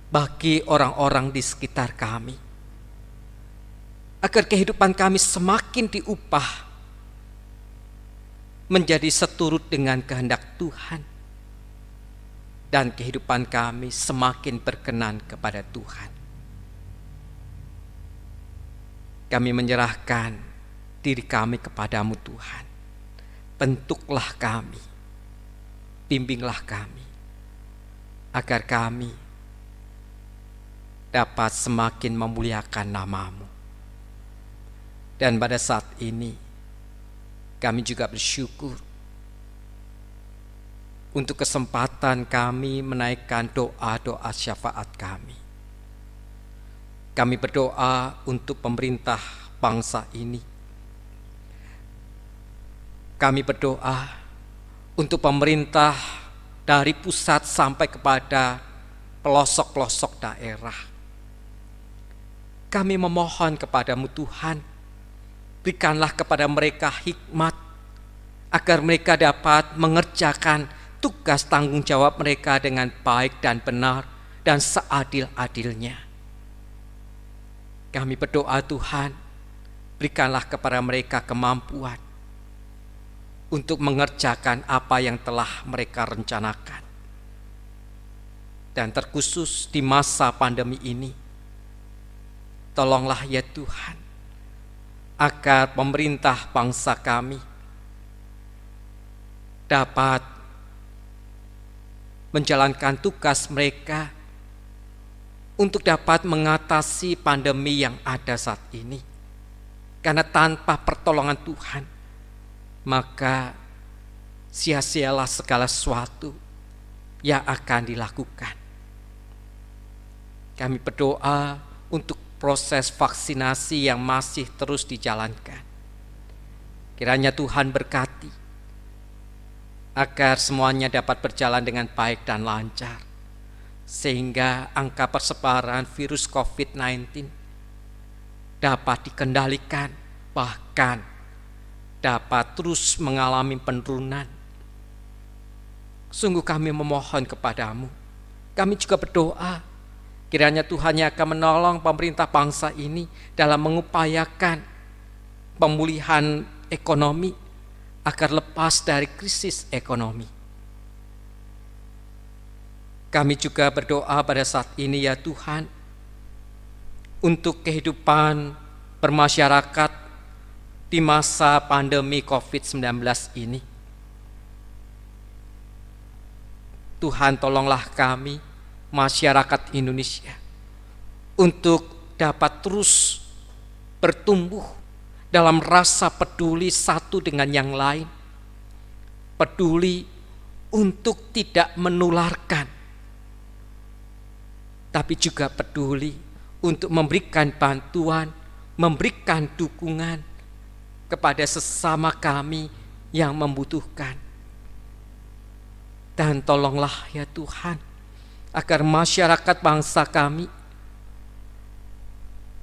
bagi orang-orang di sekitar kami, agar kehidupan kami semakin diubah menjadi seturut dengan kehendak Tuhan, dan kehidupan kami semakin berkenan kepada Tuhan. Kami menyerahkan diri kami kepadamu Tuhan. Bentuklah kami, bimbinglah kami, agar kami dapat semakin memuliakan nama-Mu. Dan pada saat ini kami juga bersyukur untuk kesempatan kami menaikkan doa-doa syafaat kami. Kami berdoa untuk pemerintah bangsa ini. Kami berdoa untuk pemerintah dari pusat sampai kepada pelosok-pelosok daerah. Kami memohon kepadamu Tuhan, berikanlah kepada mereka hikmat, agar mereka dapat mengerjakan tugas tanggung jawab mereka dengan baik dan benar dan seadil-adilnya. Kami berdoa Tuhan, berikanlah kepada mereka kemampuan untuk mengerjakan apa yang telah mereka rencanakan. Dan terkhusus di masa pandemi ini, tolonglah ya Tuhan, agar pemerintah bangsa kami dapat menjalankan tugas mereka untuk dapat mengatasi pandemi yang ada saat ini. Karena tanpa pertolongan Tuhan, maka sia-sialah segala sesuatu yang akan dilakukan. Kami berdoa untuk proses vaksinasi yang masih terus dijalankan. Kiranya Tuhan berkati, agar semuanya dapat berjalan dengan baik dan lancar, sehingga angka persebaran virus COVID-19 dapat dikendalikan, bahkan dapat terus mengalami penurunan. Sungguh kami memohon kepadamu. Kami juga berdoa, kiranya Tuhan yang akan menolong pemerintah bangsa ini dalam mengupayakan pemulihan ekonomi, agar lepas dari krisis ekonomi. Kami juga berdoa pada saat ini ya Tuhan, untuk kehidupan bermasyarakat di masa pandemi COVID-19 ini. Tuhan, tolonglah kami, masyarakat Indonesia, untuk dapat terus bertumbuh dalam rasa peduli satu dengan yang lain, peduli untuk tidak menularkan, tapi juga peduli untuk memberikan bantuan, memberikan dukungan kepada sesama kami yang membutuhkan. Dan tolonglah ya Tuhan, agar masyarakat bangsa kami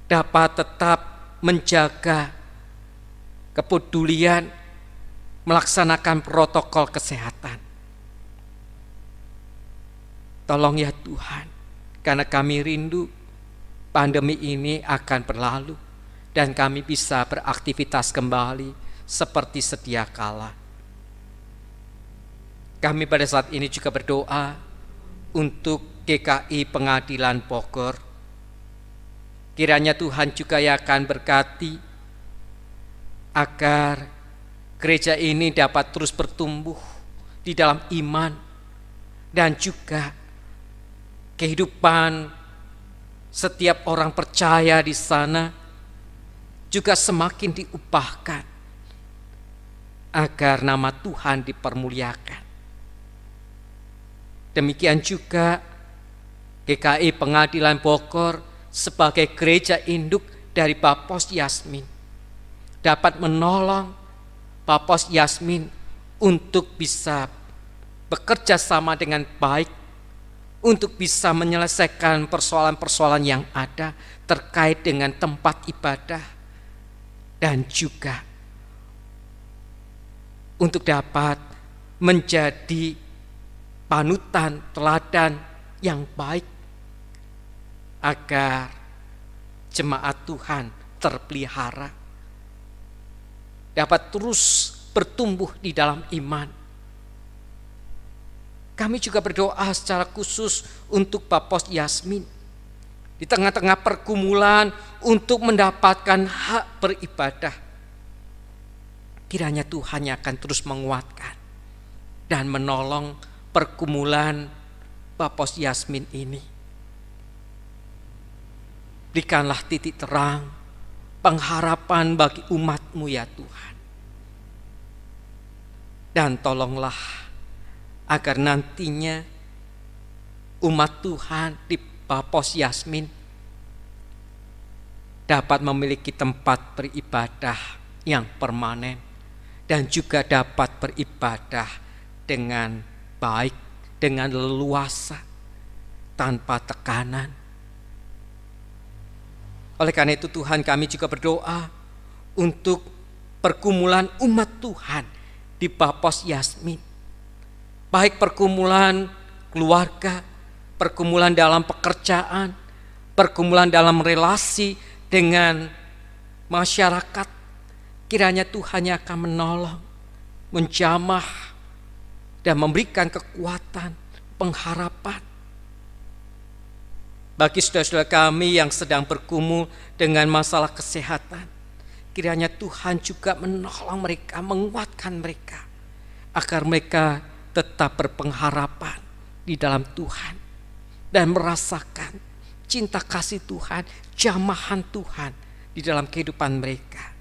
dapat tetap menjaga kepedulian, melaksanakan protokol kesehatan. Tolong ya Tuhan, karena kami rindu pandemi ini akan berlalu dan kami bisa beraktivitas kembali seperti sedia kala. Kami pada saat ini juga berdoa untuk GKI Pengadilan Bogor. Kiranya Tuhan juga yang akan berkati agar gereja ini dapat terus bertumbuh di dalam iman, dan juga kehidupan setiap orang percaya di sana juga semakin diubahkan, agar nama Tuhan dipermuliakan. Demikian juga GKI Pengadilan Bogor sebagai gereja induk dari Bapos Yasmin dapat menolong Bapos Yasmin untuk bisa bekerja sama dengan baik, untuk bisa menyelesaikan persoalan-persoalan yang ada terkait dengan tempat ibadah, dan juga untuk dapat menjadi panutan teladan yang baik agar jemaat Tuhan terpelihara, dapat terus bertumbuh di dalam iman. Kami juga berdoa secara khusus untuk Bapos Yasmin di tengah-tengah pergumulan untuk mendapatkan hak beribadah. Kiranya Tuhan yang akan terus menguatkan dan menolong pergumulan Bapos Yasmin ini. Berikanlah titik terang, pengharapan bagi umat-Mu ya Tuhan. Dan tolonglah agar nantinya umat Tuhan di Bapos Yasmin dapat memiliki tempat beribadah yang permanen dan juga dapat beribadah dengan baik, dengan leluasa, tanpa tekanan. Oleh karena itu Tuhan, kami juga berdoa untuk pergumulan umat Tuhan di Bapos Yasmin, baik pergumulan keluarga, pergumulan dalam pekerjaan, pergumulan dalam relasi dengan masyarakat. Kiranya Tuhan yang akan menolong, menjamah, dan memberikan kekuatan, pengharapan bagi saudara-saudara kami yang sedang bergumul dengan masalah kesehatan. Kiranya Tuhan juga menolong mereka, menguatkan mereka, agar mereka tetap berpengharapan di dalam Tuhan dan merasakan cinta kasih Tuhan, jamahan Tuhan di dalam kehidupan mereka,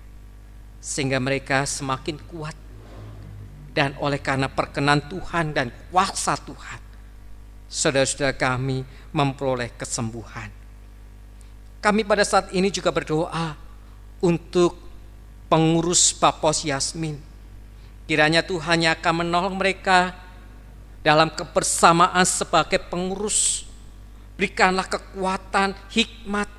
sehingga mereka semakin kuat. Dan oleh karena perkenan Tuhan dan kuasa Tuhan, saudara-saudara kami memperoleh kesembuhan. Kami pada saat ini juga berdoa untuk pengurus Bapos Yasmin. Kiranya Tuhan yang akan menolong mereka dalam kebersamaan sebagai pengurus. Berikanlah kekuatan, hikmat,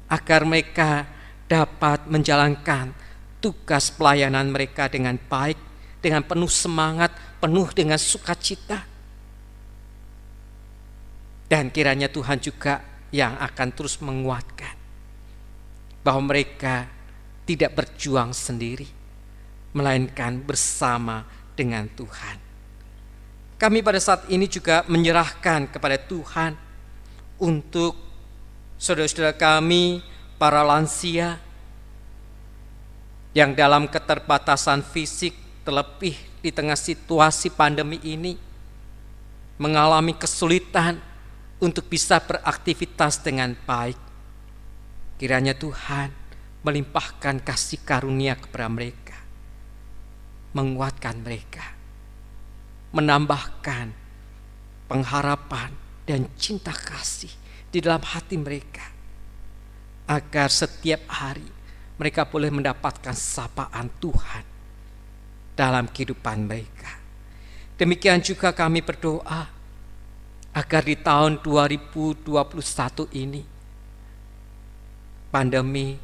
agar mereka dapat menjalankan tugas pelayanan mereka dengan baik, dengan penuh semangat, penuh dengan sukacita. Dan kiranya Tuhan juga yang akan terus menguatkan bahwa mereka tidak berjuang sendiri, melainkan bersama dengan Tuhan. Kami pada saat ini juga menyerahkan kepada Tuhan untuk saudara-saudara kami, para lansia yang dalam keterbatasan fisik, terlebih di tengah situasi pandemi ini, mengalami kesulitan untuk bisa beraktivitas dengan baik. Kiranya Tuhan melimpahkan kasih karunia kepada mereka, menguatkan mereka, menambahkan pengharapan dan cinta kasih di dalam hati mereka, agar setiap hari mereka boleh mendapatkan sapaan Tuhan dalam kehidupan mereka. Demikian juga kami berdoa agar di tahun 2021 ini pandemi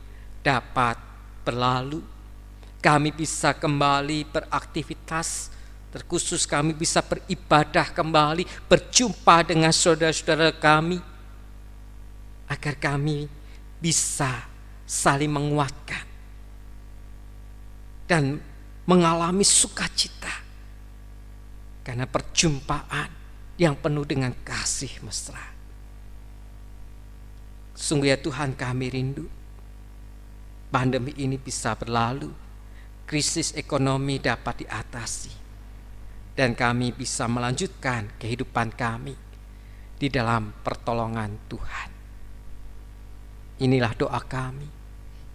dapat berlalu, kami bisa kembali beraktivitas, terkhusus kami bisa beribadah kembali, berjumpa dengan saudara-saudara kami, agar kami bisa saling menguatkan dan mengalami sukacita karena perjumpaan yang penuh dengan kasih mesra. Sungguh ya Tuhan, kami rindu pandemi ini bisa berlalu, krisis ekonomi dapat diatasi, dan kami bisa melanjutkan kehidupan kami di dalam pertolongan Tuhan. Inilah doa kami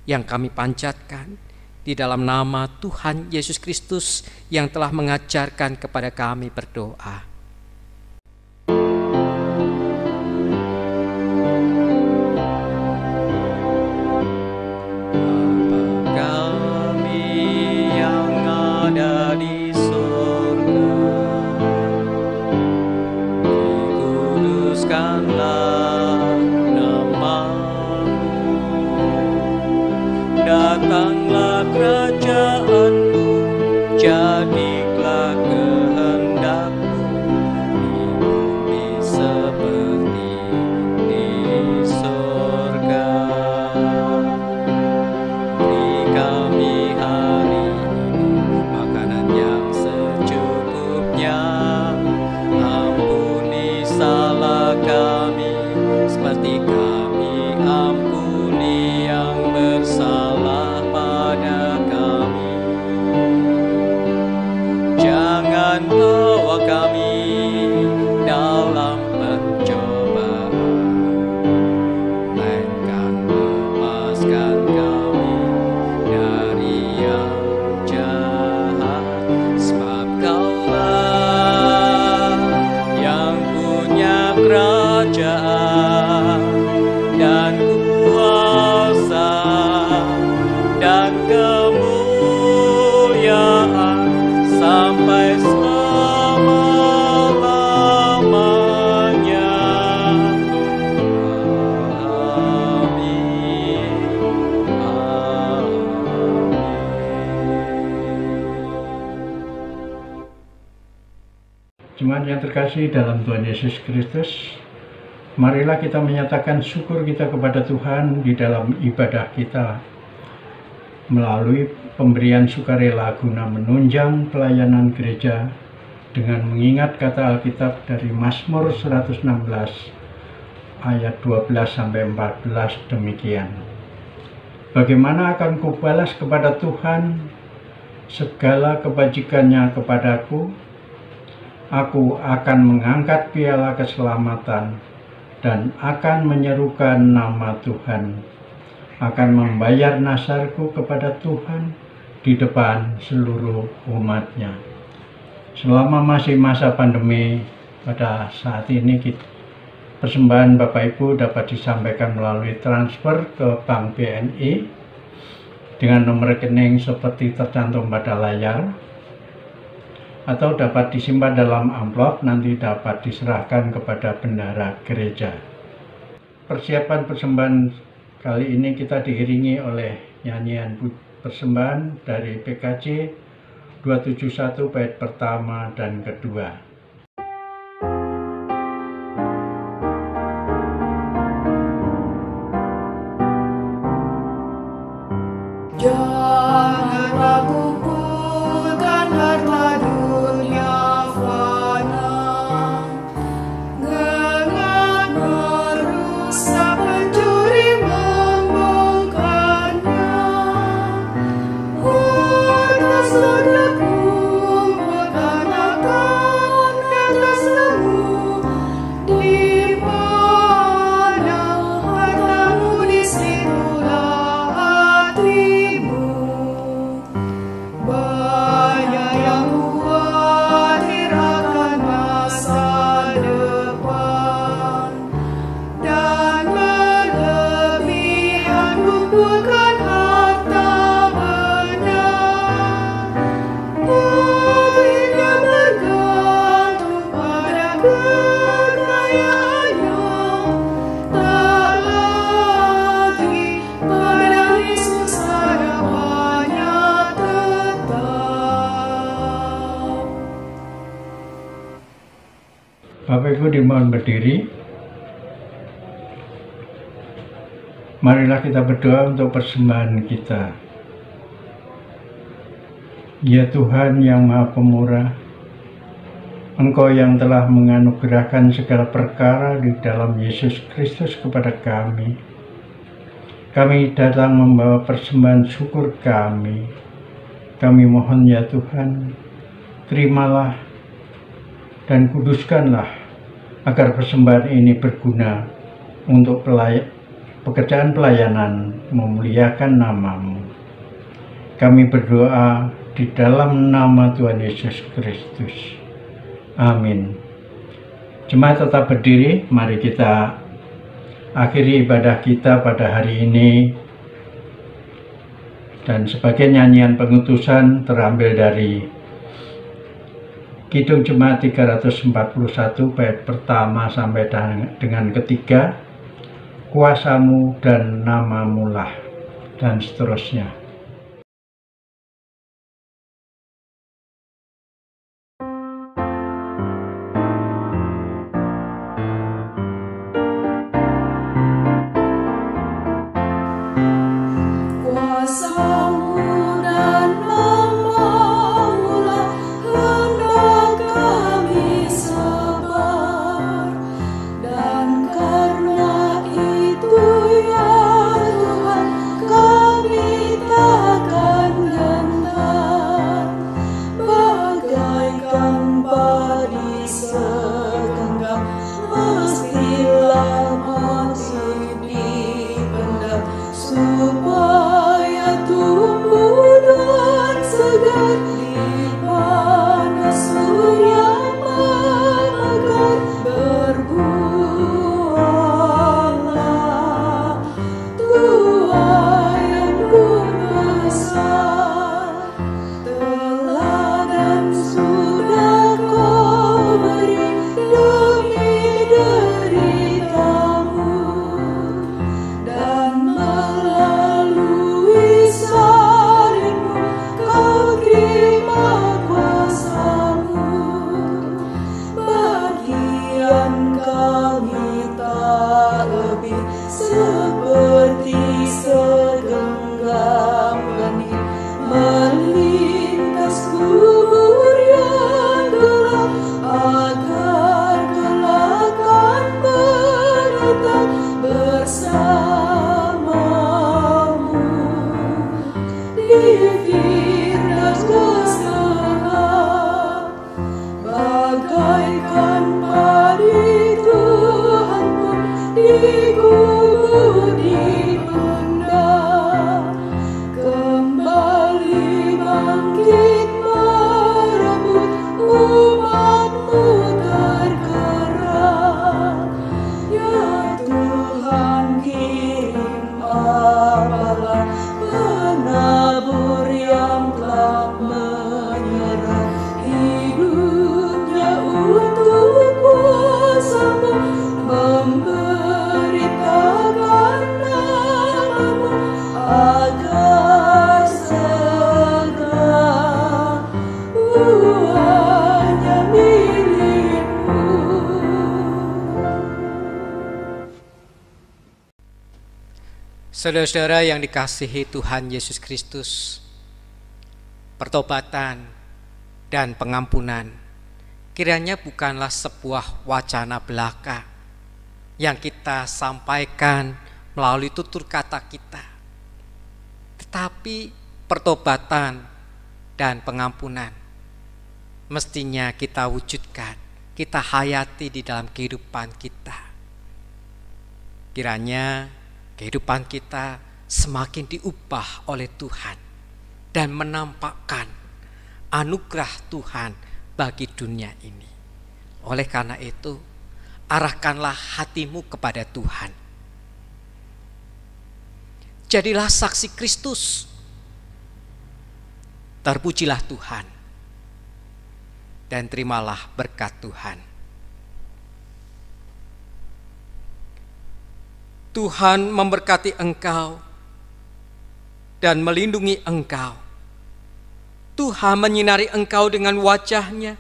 yang kami panjatkan di dalam nama Tuhan Yesus Kristus yang telah mengajarkan kepada kami berdoa. Hati kami ampuni yang bersalah pada kami. Jangan bawa kami dalam pencobaan, melainkan lepaskan kami dari yang jahat. Sebab Kaulah yang punya kerajaan dan kuasa dan kemuliaan sampai selama-lamanya. Amin. Jemaat yang terkasih dalam Tuhan Yesus Kristus, marilah kita menyatakan syukur kita kepada Tuhan di dalam ibadah kita melalui pemberian sukarela guna menunjang pelayanan gereja dengan mengingat kata Alkitab dari Mazmur 116 ayat 12-14 demikian. Bagaimana akan kubalas kepada Tuhan segala kebajikannya kepadaku? Aku akan mengangkat piala keselamatan dan akan menyerukan nama Tuhan. Akan membayar nasarku kepada Tuhan di depan seluruh umatnya. Selama masih masa pandemi, pada saat ini persembahan Bapak Ibu dapat disampaikan melalui transfer ke Bank BNI dengan nomor rekening seperti tercantum pada layar, atau dapat disimpan dalam amplop, nanti dapat diserahkan kepada bendahara gereja. Persiapan persembahan kali ini kita diiringi oleh nyanyian persembahan dari PKJ 271 bait pertama dan kedua. Janganlah kumpulkan harta dunia fana, ngengat merusak, pencuri membongkarnya. Harta surga kumpulkan akan atas temu, di mana hartamu disitulah hatimu. Banyak yang khawatir akan masa depan dan berlebihan kumpulkan harta benda. Akhirnya bergantung pada kekayaannya, tak lagi pada Yesus harapannya tetap. Bapak Ibu dimohon berdiri. Marilah kita berdoa untuk persembahan kita. Ya Tuhan yang Maha Pemurah, Engkau yang telah menganugerahkan segala perkara di dalam Yesus Kristus kepada kami. Kami datang membawa persembahan syukur kami. Kami mohon ya Tuhan, terimalah dan kuduskanlah agar persembahan ini berguna untuk pekerjaan pelayanan memuliakan nama-Mu. Kami berdoa di dalam nama Tuhan Yesus Kristus. Amin. Jemaat tetap berdiri, mari kita akhiri ibadah kita pada hari ini. Dan sebagai nyanyian pengutusan terambil dari Kidung Jemaat 341 bait pertama sampai dengan ketiga, kuasamu dan namamu lah, dan seterusnya. Kuasamu dan namamu lah hendak kami sebar, dan karena seperti segenggam langit melintas kubur yang gelap, agar kelak kan menetap bersamamu di Firdaus kelak. Bagaikan padi Tuhan pun dikubur di pundak, kembali bangkit merebut umat-Mu tergerak. Ya Tuhan, kirim apalah penabur yang telah menyerah hidupnya untuk kuasa-Mu, memberitakan nama-Mu agar segera hanya milik-Mu. Saudara-saudara yang dikasihi Tuhan Yesus Kristus, pertobatan dan pengampunan kiranya bukanlah sebuah wacana belaka yang kita sampaikan melalui tutur kata kita, tetapi pertobatan dan pengampunan mestinya kita wujudkan, kita hayati di dalam kehidupan kita. Kiranya kehidupan kita semakin diubah oleh Tuhan dan menampakkan anugerah Tuhan bagi dunia ini. Oleh karena itu, arahkanlah hatimu kepada Tuhan. Jadilah saksi Kristus. Terpujilah Tuhan dan terimalah berkat Tuhan. Tuhan memberkati engkau dan melindungi engkau. Tuhan menyinari engkau dengan wajah-Nya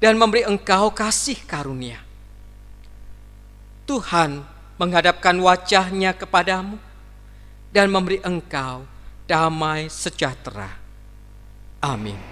dan memberi engkau kasih karunia. Tuhan menghadapkan wajah-Nya kepadamu dan memberi engkau damai sejahtera. Amin.